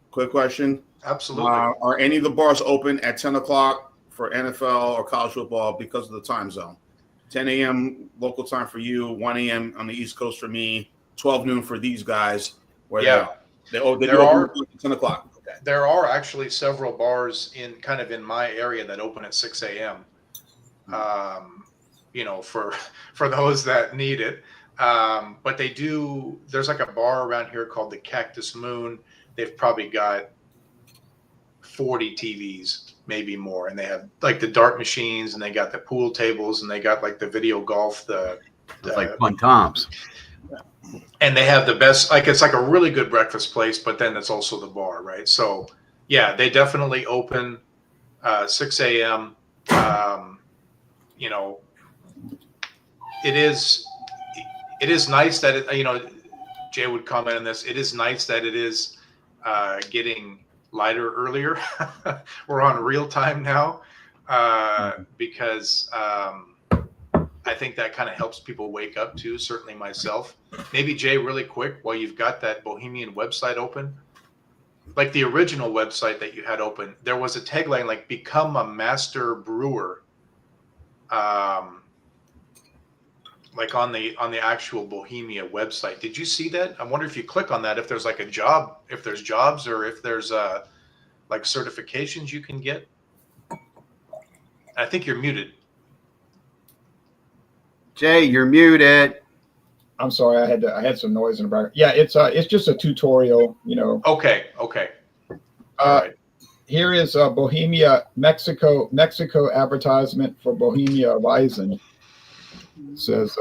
Absolutely. Are any of the bars open at 10 o'clock for NFL or college football because of the time zone? 10 a.m. local time for you, 1 a.m. on the East Coast for me, 12 noon for these guys. Yeah. They open at 10 o'clock. Okay. There are actually several bars in my area that open at 6 a.m. For those that need it. But they do, there's like a bar around here called the Cactus Moon. They've probably got 40 TVs, maybe more. And they have like the dart machines, and they got the pool tables, and they got like the video golf, it's like fun times. And they have the best, like, it's like a really good breakfast place, but then it's also the bar, right? So yeah, they definitely open 6 a.m. It is nice that it, Jay would comment on this. It is nice that it is getting lighter earlier. We're on real time now because I think that kind of helps people wake up too. Certainly myself. Maybe Jay, really quick, while you've got that Bohemian website open, like the original website that you had open, there was a tagline like "Become a Master Brewer." Like on the actual Bohemia website. Did you see that? I wonder if you click on that, if there's like a job, if there's jobs, or if there's like certifications you can get. I think you're muted. Jay, you're muted. I'm sorry, I had some noise in the background. Yeah, it's just a tutorial, Okay. All right. Here is Bohemia, Mexico advertisement for Bohemia Weizen. It says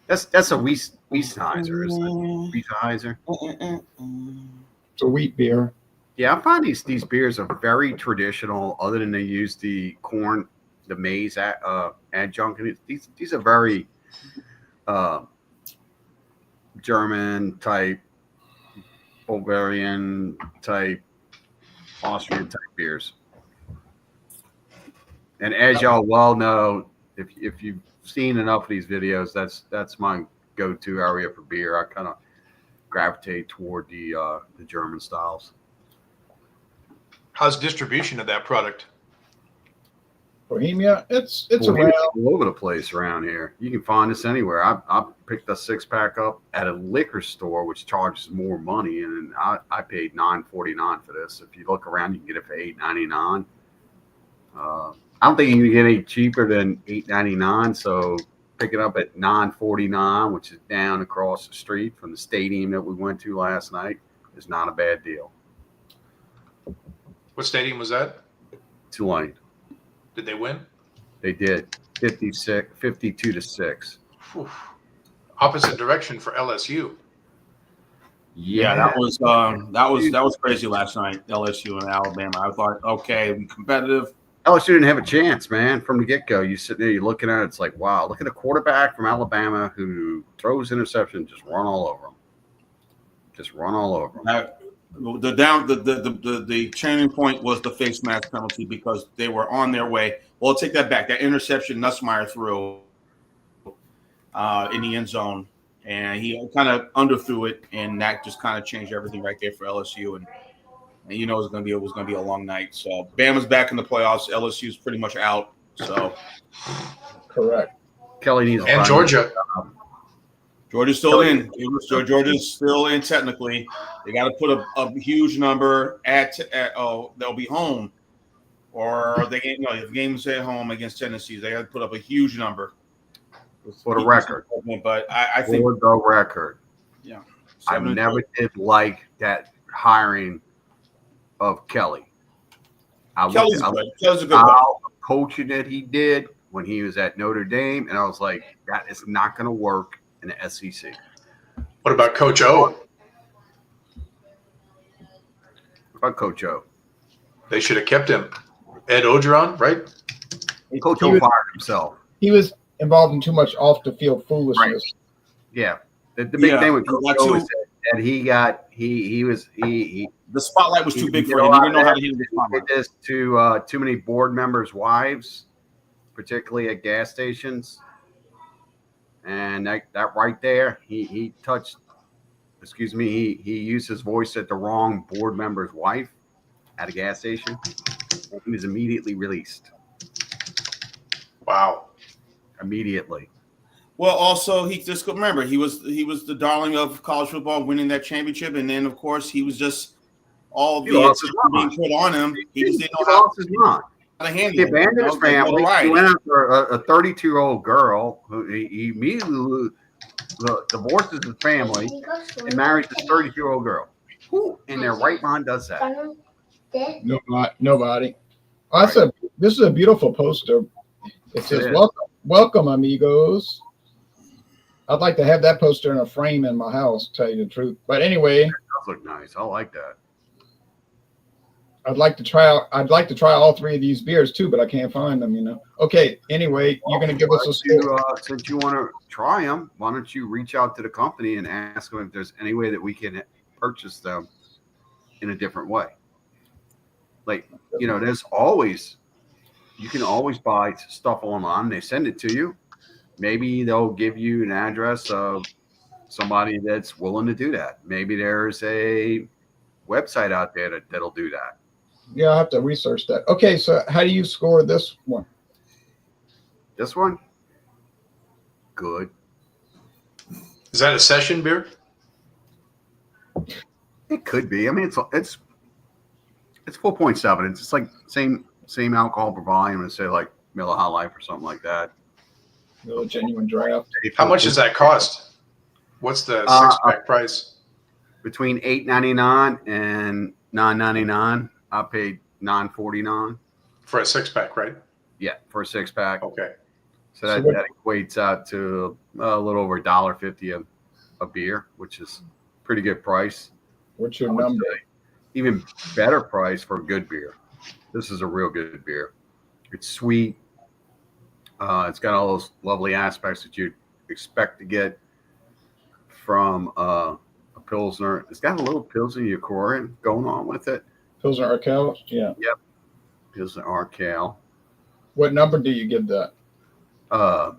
that's a Weissheiser, isn't it? Weissheiser. It's a wheat beer. Yeah, I find these beers are very traditional. Other than they use the corn, the maize adjunct. These are very German type, Bavarian type, Austrian type beers. And as y'all well know, if you've seen enough of these videos, that's my go-to area for beer. I kind of gravitate toward the German styles. How's distribution of that product? Bohemia, it's Bohemia's around all over the place around here. You can find this anywhere. I picked a 6-pack up at a liquor store, which charges more money, and I paid $9.49 for this. If you look around, you can get it for $8.99. I don't think you can get any cheaper than $8.99. So pick it up at $9.49, which is down across the street from the stadium that we went to last night, is not a bad deal. What stadium was that? Tulane. Did they win? They did. 52-6. Whew. Opposite direction for LSU. Yeah, that was crazy last night. LSU and Alabama. I thought, okay, be competitive. LSU didn't have a chance, man, from the get-go. You sit there, you're looking at it, it's like, wow, look at a quarterback from Alabama who throws interception, just run all over him. Just run all over him. The turning point was the face mask penalty because they were on their way. Well, I'll take that back. That interception Nussmeier threw in the end zone, and he kind of underthrew it, and that just kind of changed everything right there for LSU. And you know it was going to be a long night. So Bama's back in the playoffs. LSU's pretty much out. So Correct. Kelly needs And Georgia. Georgia's still in. Georgia's still in technically. They got to put a huge number they'll be home, or they get if the game's at home against Tennessee, they got to put up a huge number for the record. But I think for the record, yeah, I never did like that hiring of Kelly. Kelly's a good how coaching that he did when he was at Notre Dame, and I was like, that is not going to work in the SEC. What about Coach O? What about Coach O? They should have kept him. Ed Ogeron, right? Coach O fired himself. He was involved in too much off the field foolishness. Right. Yeah. The big thing with Coach O is that he the spotlight was too big for him. He didn't know how to handle the spotlight. He did this to too many board members' wives, particularly at gas stations. And that right there, he touched, he used his voice at the wrong board member's wife at a gas station. And he was immediately released. Wow. Immediately. Well, also he just remember he was the darling of college football, winning that championship, and then of course he was just all the being put on him. He just didn't know how to handle it. He abandoned his family. He went after a 32-year-old girl who he immediately divorces his family and marries this 32-year-old girl. Who in their right mind does that? Nobody. I said, this is a beautiful poster. It says, welcome, amigos. I'd like to have that poster in a frame in my house, to tell you the truth. But anyway. That does look nice. I like that. I'd like to try all three of these beers too, but I can't find them, Okay, anyway, you're going to give us a score. Since you want to try them, why don't you reach out to the company and ask them if there's any way that we can purchase them in a different way? Like, there's always, you can always buy stuff online. They send it to you. Maybe they'll give you an address of somebody that's willing to do that. Maybe there's a website out there that'll do that. Yeah, I'll have to research that. Okay, so how do you score this one? This one? Good. Is that a session beer? It could be. I mean, it's 4.7. It's just like same alcohol per volume as say like Miller High Life or something like that. Real genuine draft. How much does that cost? What's the six-pack price? Between $8.99 and $9.99. I paid $9.49 for a six-pack, right? Yeah, for a six-pack. Okay. So that equates out to a little over $1.50 a beer, which is pretty good price. What's your number? Even better price for a good beer. This is a real good beer. It's sweet. It's got all those lovely aspects that you'd expect to get from a Pilsner. It's got a little Pilsner Urquell going on with it. Pilsner Urquell? Yeah. Yep. Pilsner Urquell. What number do you give that? I'd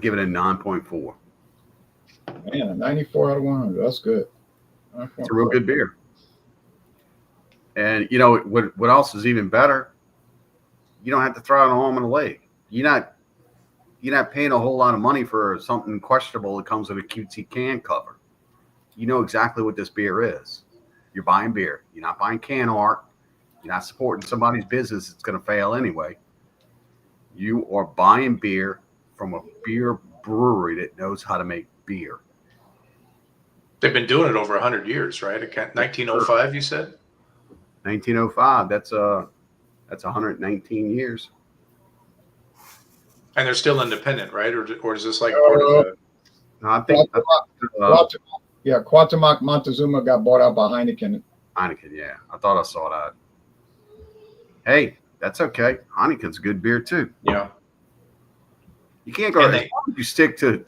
give it a 9.4. Man, a 94 out of 100. That's good. It's a real good beer. And what else is even better? You don't have to throw out an arm and a leg. You're not paying a whole lot of money for something questionable that comes with a cutesy can cover. You know exactly what this beer is. You're buying beer. You're not buying can art. You're not supporting somebody's business that's going to fail anyway. You are buying beer from a beer brewery that knows how to make beer. They've been doing it over 100 years, right? 1905, you said? 1905. That's 119 years. And they're still independent, right? Or is this like part of the? No, I think Yeah, Cuauhtemoc Montezuma got bought out by Heineken. Heineken, yeah. I thought I saw that. Hey, that's okay. Heineken's good beer too. Yeah. You can't go. As long as you stick to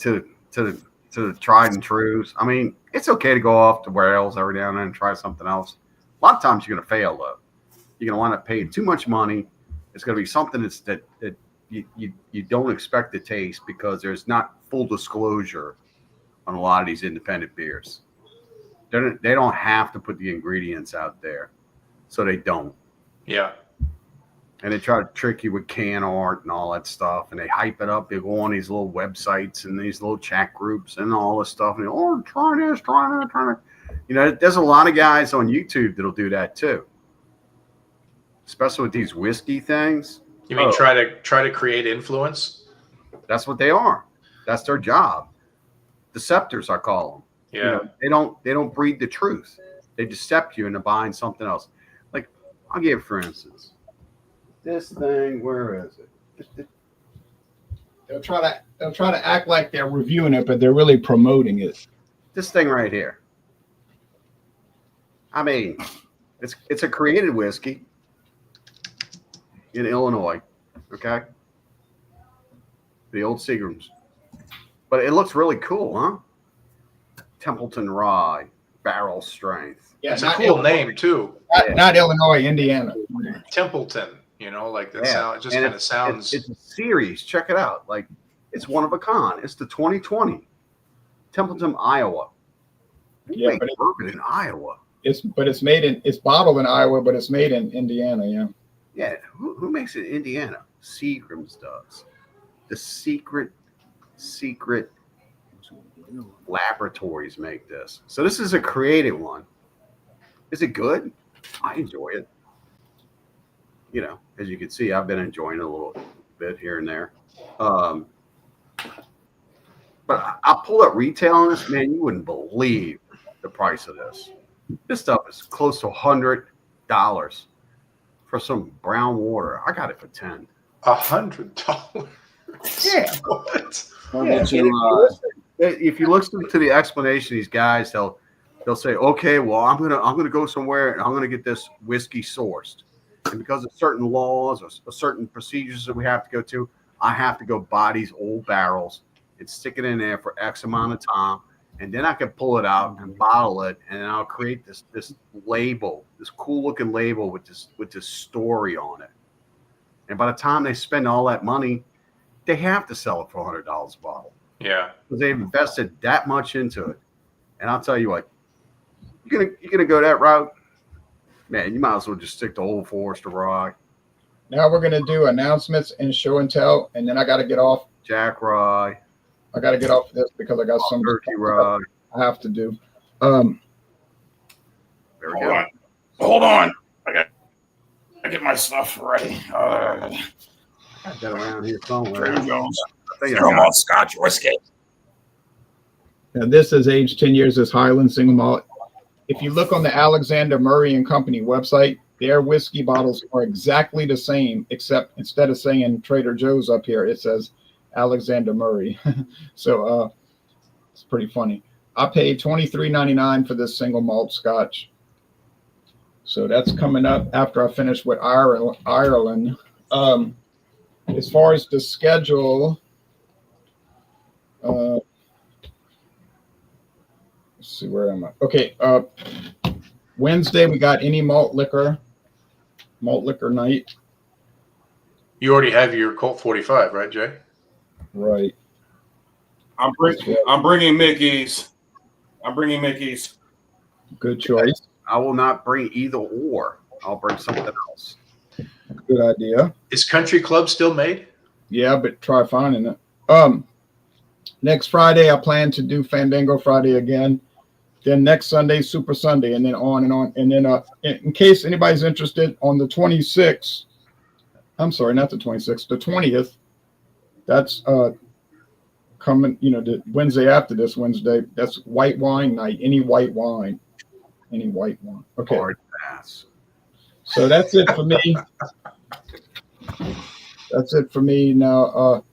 the tried and trues. I mean, it's okay to go off the rails every now and then and try something else. A lot of times you're going to fail though. You're going to wind up paying too much money. It's going to be something that you don't expect to taste because there's not full disclosure on a lot of these independent beers. They don't have to put the ingredients out there, so they don't. Yeah. And they try to trick you with can art and all that stuff, and they hype it up. They go on these little websites and these little chat groups and all this stuff. And they, oh, try this, try that, try that. You know, there's a lot of guys on YouTube that'll do that too, especially with these whiskey things. You mean try to create influence? That's what they are. That's their job. Deceptors, I call them. Yeah. You know, they don't breed the truth. They decept you into buying something else. Like, I'll give, for instance, this thing. Where is it? They'll try to act like they're reviewing it, but they're really promoting it. This thing right here. I mean, it's a created whiskey in Illinois. Okay, the old Seagrams, but it looks really cool, huh? Templeton Rye, barrel strength. Yeah, it's a cool name too. Not Illinois, Indiana. Templeton, you know, like that sound. It just kind of sounds. It's a series. Check it out. Like, it's one of a kind. It's the 2020 Templeton, Iowa. Yeah, but bourbon in Iowa. It's bottled in Iowa, but it's made in Indiana. Yeah. Yeah. Who makes it in Indiana? Seagram's does. The secret laboratories make this. So this is a creative one. Is it good? I enjoy it. You know, as you can see, I've been enjoying it a little bit here and there. But I'll pull up retail on this, man. You wouldn't believe the price of this. This stuff is close to $100 for some brown water. I got it for $10. $100. Yeah. What? If you listen to the explanation, these guys they'll say, okay, well, I'm gonna go somewhere and I'm gonna get this whiskey sourced, and because of certain laws or certain procedures that we have to go to, I have to go buy these old barrels and stick it in there for X amount of time, and then I can pull it out and bottle it, and then I'll create this label, this cool looking label with this story on it. And by the time they spend all that money, they have to sell it for $100 a bottle. Yeah, because they've invested that much into it. And I'll tell you what, you're gonna go that route, man. You might as well just stick to Old Forester Rye. Now we're gonna do announcements and show and tell, and then I got to get off. Jack Rye. I got to get off this because I got some Turkey Rye. I have to do. There we go. Hold on. I get my stuff ready. I got that around here somewhere. Trader Joe's. Come Scotch whiskey. Now this is aged 10 years. This Highland single malt. If you look on the Alexander Murray and Company website, their whiskey bottles are exactly the same, except instead of saying Trader Joe's up here, it says Alexander Murray. So it's pretty funny. I paid $23.99 for this single malt Scotch. So that's coming up after I finish with Ireland. As far as the schedule, let's see, where am I? Okay, Wednesday we got any malt liquor night. you already have your Colt 45, right, Jay? Right. I'm bringing Mickey's. Good choice. I will not bring either or. I'll bring something else. Good idea. Is Country Club still made? Yeah, but try finding it. Next Friday I plan to do Fandango Friday again. Then next Sunday, Super Sunday, and then on and on. And then in case anybody's interested, on the 26th, I'm sorry, not the 26th, the 20th, that's coming, the Wednesday after this Wednesday, that's white wine night. Any white wine. Okay. Hard pass. So that's it for me. That's it for me now.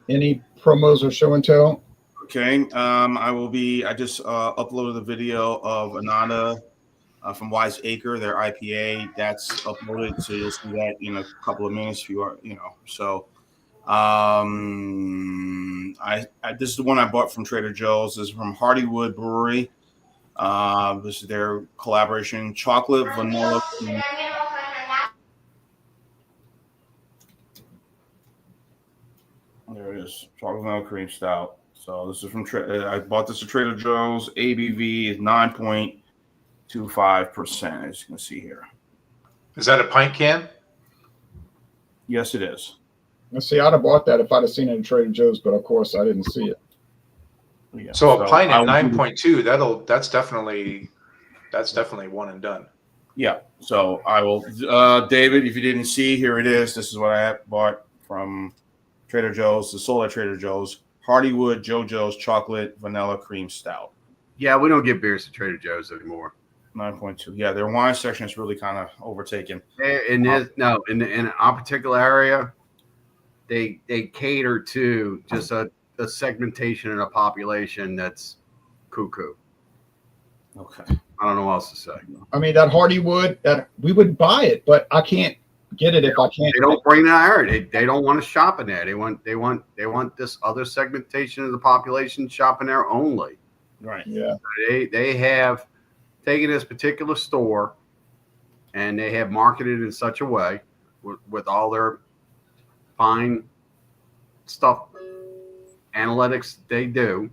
Any promos or show and tell? Okay. I just uploaded the video of Ananda from Wise Acre, their IPA. That's uploaded, so you'll see that in a couple of minutes if you are, So, this is the one I bought from Trader Joe's. This is from Hardywood Brewery. This is their collaboration, chocolate, vanilla. There it is, chocolate vanilla cream stout. So this is from I bought this at Trader Joe's. ABV is 9.25%, as you can see here. Is that a pint can? Yes, it is. Let's see, I'd have bought that if I'd have seen it in Trader Joe's, but of course I didn't see it. Yeah, so a pint at 9.2, that's definitely one and done. Yeah. So I will, David, if you didn't see, here it is. This is what I bought from Trader Joe's, the sold at Trader Joe's. Hardywood JoJo's chocolate vanilla cream stout. Yeah, we don't get beers at Trader Joe's anymore. 9.2. Yeah, their wine section is really kind of overtaken. In our particular area, they cater to just a segmentation in a population that's cuckoo. Okay. I don't know what else to say. I mean, that Hardywood, that we would buy it, but I can't get it if I can't. They don't bring that area. They don't want to shop in there. They want this other segmentation of the population shopping there only. Right. Yeah. They have taken this particular store and they have marketed in such a way with all their fine stuff analytics they do,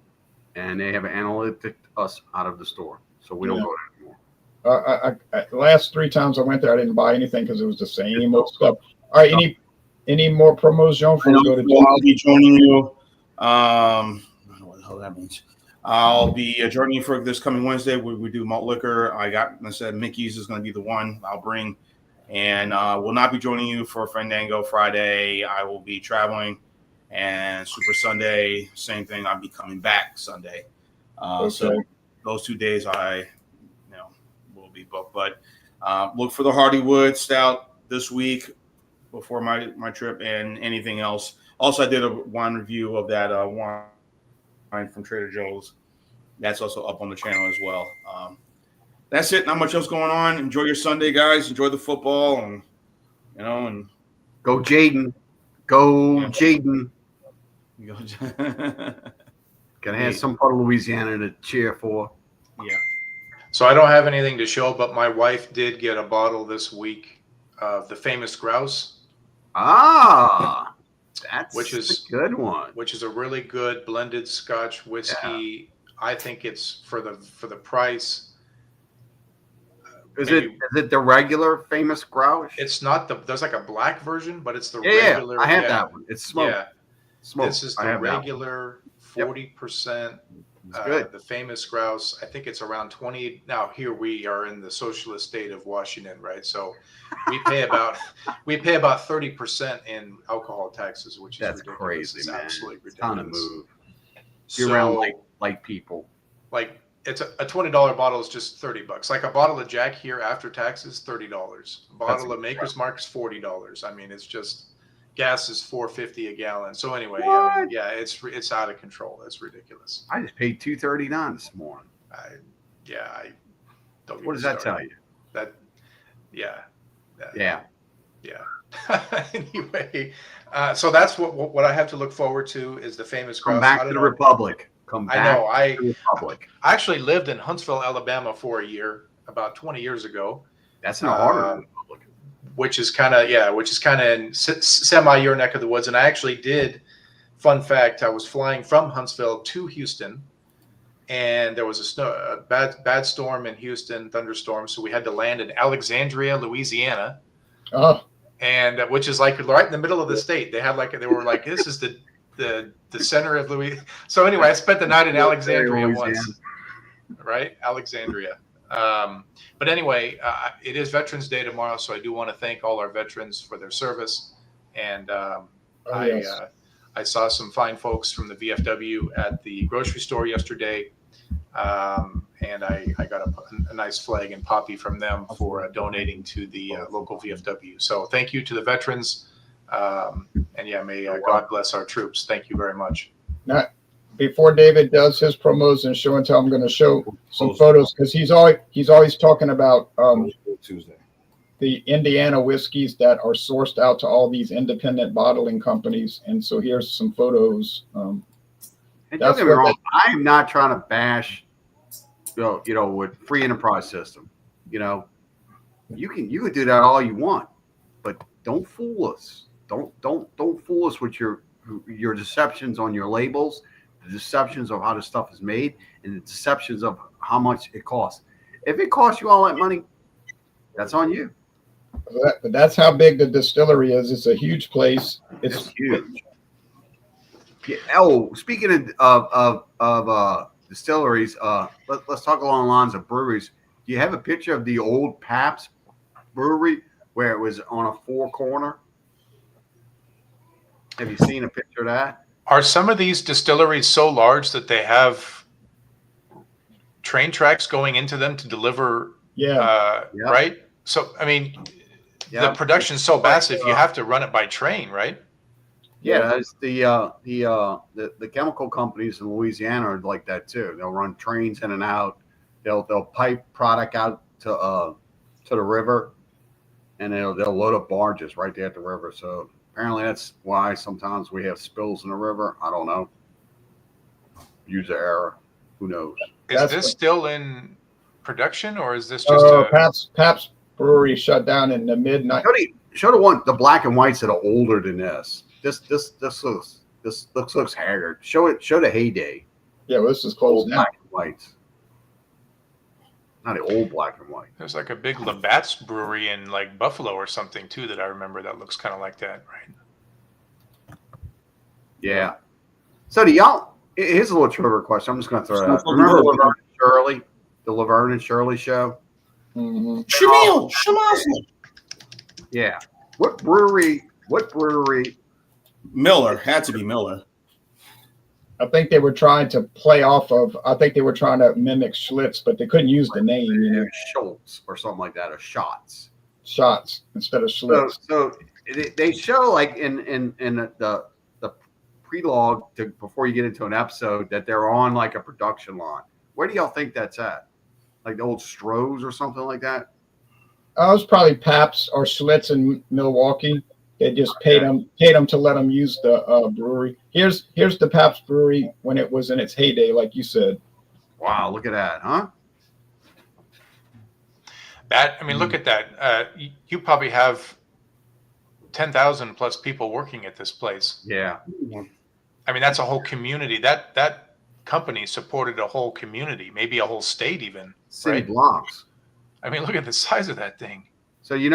and they have analytic us out of the store, so we don't go there anymore. The last 3 times I went there, I didn't buy anything because it was the same old stuff. All right, any more promos, John? I'll be joining you. I don't know what the hell that means. I'll be joining you for this coming Wednesday. We do malt liquor. I said Mickey's is going to be the one I'll bring, and will not be joining you for Fandango Friday. I will be traveling, and Super Sunday, same thing. I'll be coming back Sunday. Okay. So those 2 days will be booked. But look for the Hardywood Stout this week before my trip, and anything else. Also, I did a wine review of that wine from Trader Joe's. That's also up on the channel as well. That's it. Not much else going on. Enjoy your Sunday, guys. Enjoy the football, and go Jaden. Go Jaden. Gonna have some part of Louisiana to cheer for. Yeah. So I don't have anything to show, but my wife did get a bottle this week of the famous grouse. Ah, that's which is a good one. Which is a really good blended Scotch whiskey. Yeah. I think it's for the price. Is it the regular famous grouse? It's not there's like a black version, but it's the regular. Yeah, I have that one. It's smoked. Yeah. Smoked. This is the regular 40%. Good. The famous grouse. I think it's around 20. Now here we are in the socialist state of Washington, right? So we pay about 30% in alcohol taxes, which is ridiculous. Crazy, it's man. Absolutely ridiculous. Ton of move. You're around like people. Like it's a $20 bottle is just $30. Like a bottle of Jack here after taxes, $30. A bottle of Maker's Mark is $40. I mean, it's just gas is $4.50 a gallon. So anyway, I mean, yeah, it's out of control. It's ridiculous. I just paid $2.39 this morning. I don't. What does that tell you? Yeah. Anyway, so that's what I have to look forward to is the famous grouse. Come back to the Republic. I actually lived in Huntsville, Alabama for a year, about 20 years ago. That's in the heart of the Republic. Which is kind of in semi your neck of the woods. And I actually did, fun fact, I was flying from Huntsville to Houston, and there was a bad storm in Houston, thunderstorm. So we had to land in Alexandria, Louisiana. Oh. And which is like right in the middle of the state. They were like, this is the center of Louisiana. So anyway, I spent the night in Alexandria once, right? Alexandria. But anyway, it is Veterans Day tomorrow, so I do want to thank all our veterans for their service. And I saw some fine folks from the VFW at the grocery store yesterday, and I got a nice flag and poppy from them for donating to the local VFW. So thank you to the veterans, and may God bless our troops. Thank you very much. Now, before David does his promos and show and tell, I'm going to show some photos because he's always talking about Tuesday. the Indiana whiskeys that are sourced out to all these independent bottling companies. And so here's some photos. And don't get me wrong, I am not trying to bash, with free enterprise system. You can do that all you want, but don't fool us. Don't fool us with your deceptions on your labels, the deceptions of how the stuff is made, and the deceptions of how much it costs. If it costs you all that money, that's on you. But that's how big the distillery is. It's a huge place. It's huge. Yeah, oh, speaking of distilleries, let's talk along the lines of breweries. Do you have a picture of the old Pabst brewery where it was on a four corner? Have you seen a picture of that? Are some of these distilleries so large that they have train tracks going into them to deliver? Right. So, I mean, the production's so massive, you have to run it by train, right? Yeah, that's the chemical companies in Louisiana are like that too. They'll run trains in and out. They'll pipe product out to the river, and they'll load up barges right there at the river. So apparently that's why sometimes we have spills in the river. I don't know. User error. Who knows? Is this still in production, or is this just Pabst brewery shut down in the mid-90s? Show the black and whites that are older than this. This looks haggard. Show the heyday. Yeah, well, this is close now. Black and whites. Not the old black and white. There's like a big Labatt's brewery in like Buffalo or something too that I remember that looks kind of like that, right? Yeah. So do y'all? Here's a little trivia question. I'm just going to throw it out. Remember Laverne and Shirley, the Laverne and Shirley show? Mm-hmm. Shamil. Yeah. What brewery? Miller. Had to be Miller. I think they were trying to play off of. I think they were trying to mimic Schlitz, but they couldn't use the name. Schultz or something like that, or Shots instead of Schlitz. So they show like in the prelogue before you get into an episode that they're on like a production line. Where do y'all think that's at? Like the old Stroh's or something like that? It was probably Pabst or Schlitz in Milwaukee. They just paid them to let them use the brewery. Here's the Pabst brewery when it was in its heyday, like you said. Wow, look at that, huh? Look at that. You probably have 10,000 plus people working at this place. Yeah. I mean, that's a whole community. That company supported a whole community, maybe a whole state even. City blocks. I mean, look at the size of that thing. So do you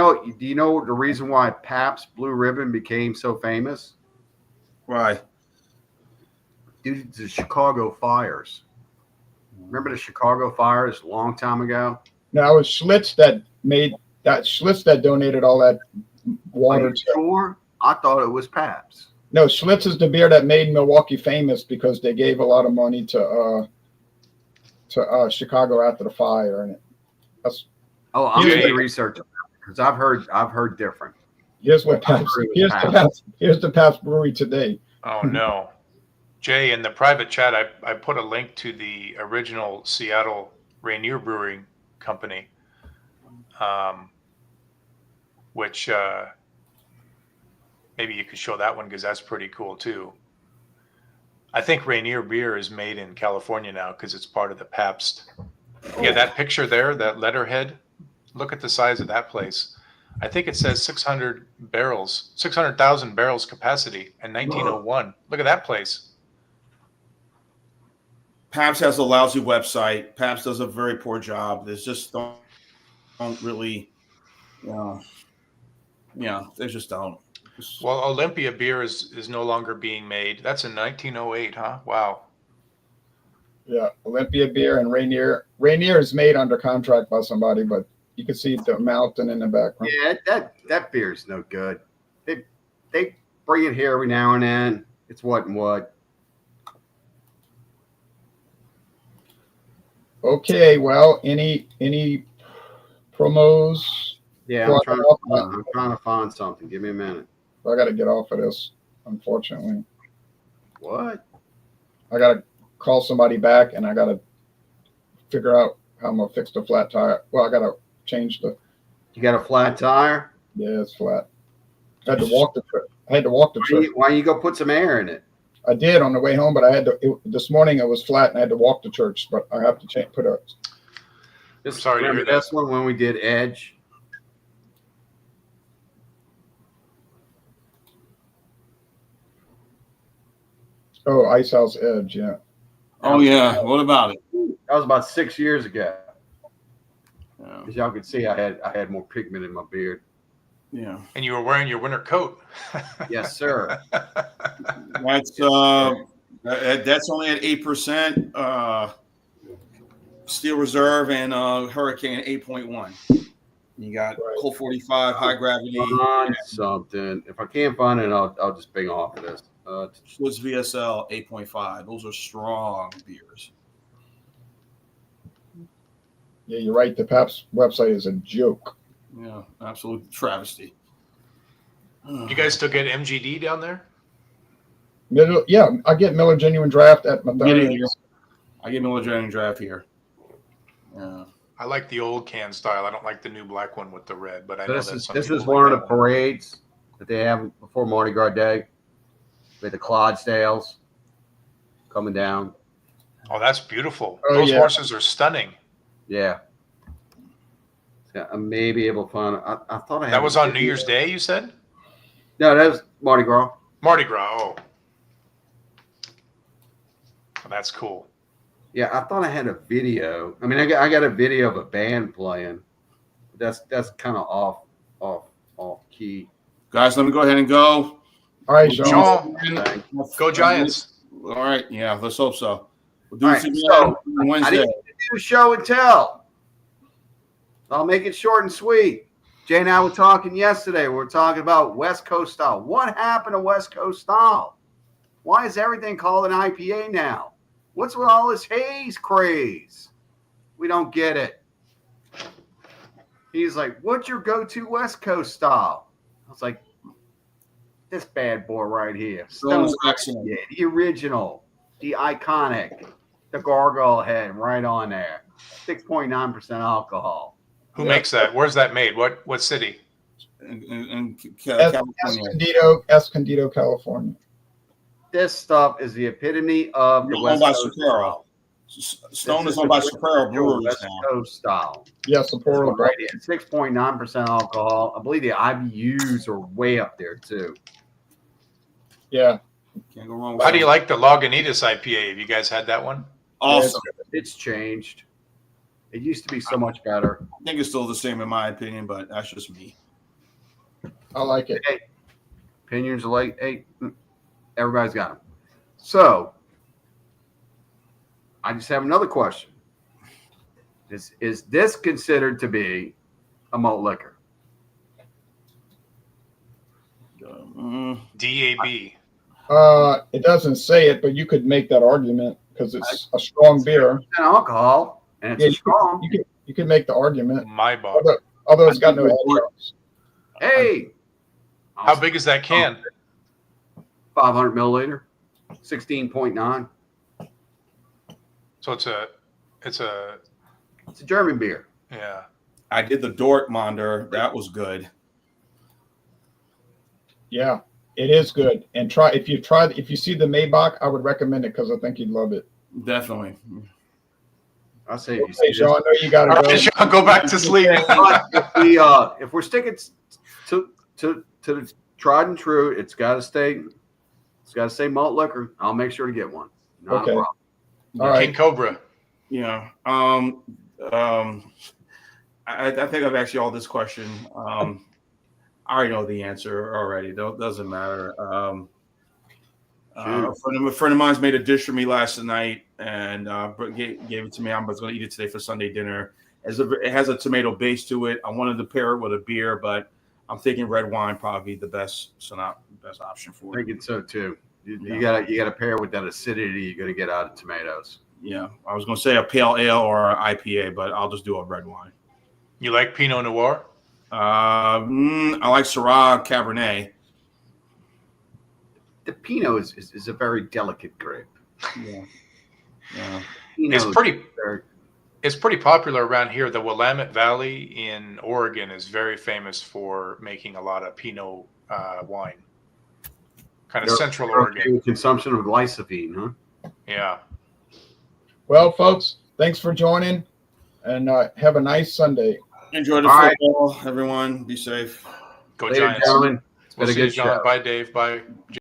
know the reason why Pabst Blue Ribbon became so famous? Why? Due to the Chicago fires. Remember the Chicago fires a long time ago? No, it was Schlitz that donated all that water. Are you sure? I thought it was Pabst. No, Schlitz is the beer that made Milwaukee famous because they gave a lot of money to Chicago after the fire, and I'm going to research it because I've heard different. Here's what here's the Pabst brewery today. Oh no, Jay, in the private chat, I put a link to the original Seattle Rainier Brewing Company, which maybe you could show that one because that's pretty cool too. I think Rainier beer is made in California now because it's part of the Pabst. Yeah, that picture there, that letterhead. Look at the size of that place. I think it says 600,000 barrels capacity in 1901. Whoa. Look at that place. Pabst has a lousy website. Pabst does a very poor job. There's just don't really, they just don't. Well, Olympia beer is no longer being made. That's in 1908, huh? Wow. Yeah, Olympia beer and Rainier. Rainier is made under contract by somebody, but you can see the mountain in the background. Yeah, that beer is no good. They bring it here every now and then. It's what and what. Okay, well, any promos? Yeah, I'm trying to find something. Give me a minute. I got to get off of this, unfortunately. What? I got to call somebody back, and I got to figure out how I'm gonna fix the flat tire. Well, I got to change the. You got a flat tire? Yeah, it's flat. I had to walk the trip. I had to walk the trip. Why don't you go put some air in it? I did on the way home, but I had to. This morning it was flat, and I had to walk to church. But I have to put a. I'm sorry to hear Remember that. this one when we did Edge? Oh, Ice House Edge, yeah. Oh yeah. What about it? That was about 6 years ago. Yeah. As y'all can see, I had more pigment in my beard. Yeah. And you were wearing your winter coat. Yes, sir. That's only at 8%. Steel Reserve and Hurricane 8.1. You got Colt 45, high gravity. On something. If I can't find it, I'll just bing off of this. Schwartz VSL 8.5. Those are strong beers. Yeah, you're right. The Pabst website is a joke. Yeah, absolute travesty. Do you guys still get MGD down there? Yeah, I get Miller Genuine Draft at Get it McDonald's. here. I get Miller Genuine Draft here. Yeah. I like the old can style. I don't like the new black one with the red, but I know This that is some this people is like one of the that one. parades that they have before Mardi Gras Day. With the Clydesdales coming down. Oh, that's beautiful. Oh, Those yeah. horses are stunning. Yeah. Yeah, I may be able to find it. I thought I had That was on New Year's Day, you said? No, that was Mardi Gras. Mardi Gras. Oh, that's cool. Yeah, I thought I had a video. I mean, I got a video of a band playing. That's kind of off key. Guys, let me go ahead and go. All right, Sean. Sean, go Giants. All right. Yeah, let's hope so. We'll do All this right, again so on I Wednesday. didn't do show and tell. I'll make it short and sweet. Jay and I were talking yesterday. We were talking about West Coast style. What happened to West Coast style? Why is everything called an IPA now? What's with all this haze craze? We don't get it. He's like, what's your go-to West Coast style? I was like, this bad boy right here. Stone's Stone excellent. IPA, the original, the iconic, the gargoyle head right on there. 6.9% alcohol. Who makes that? Where's that made? What city? In California. Escondido, California. This stuff is the epitome of the Owned West by Coast Sapporo. style. Stone This is owned by the Sapporo Breweries West now. Coast style. Yeah, This Sapporo. one right here, 6.9% alcohol. I believe the IBUs are way up there too. Yeah. Can't go wrong with How do you that. like the Lagunitas IPA? Have you guys had that one? Awesome. It's changed. It used to be so much better. I think it's still the same in my opinion, but that's just me. I like it. Hey, opinions are like, hey, everybody's got them. So, I just have another question. Is this considered to be a malt liquor? DAB. It doesn't say it, but you could make that argument because it's a strong beer. And alcohol, and it's Yeah, a strong. You could make the argument. My bog. Although it's got no adjuncts. Hey, How big is that can? 500 milliliter, 16.9. So it's a It's a German beer. yeah. I did the Dortmunder. That was good. Yeah, it is good. And if you see the Maybach, I would recommend it because I think you'd love it. Definitely. I say, if you Hey, see Sean, I know you All gotta right, go. Sean, go back to sleep. if we're sticking to the tried and true, it's got to stay. It's got to say malt liquor. I'll make sure to get one. Not Okay. a problem. All right. King Cobra. Yeah. I think I've asked you all this question. I already know the answer already. Doesn't matter. A friend of mine's made a dish for me last night and gave it to me. I was going to eat it today for Sunday dinner. It has a tomato base to it. I wanted to pair it with a beer, but I'm thinking red wine probably the best option I for it. think it's so too. You gotta pair with that acidity you're gonna get out of tomatoes. Yeah, I was going to say a pale ale or an IPA, but I'll just do a red wine. You like Pinot Noir? I like Syrah Cabernet. The Pinot is a very delicate grape. Yeah. Yeah. It's pretty popular around here. The Willamette Valley in Oregon is very famous for making a lot of Pinot wine. Kind of central Oregon. Consumption of glycine, huh? Yeah. Well, folks, thanks for joining, and have a nice Sunday. Enjoy the football, everyone. Be safe. Go Later, Giants. gentlemen. It's We'll been a see you, good John. show. Bye, Dave. Bye.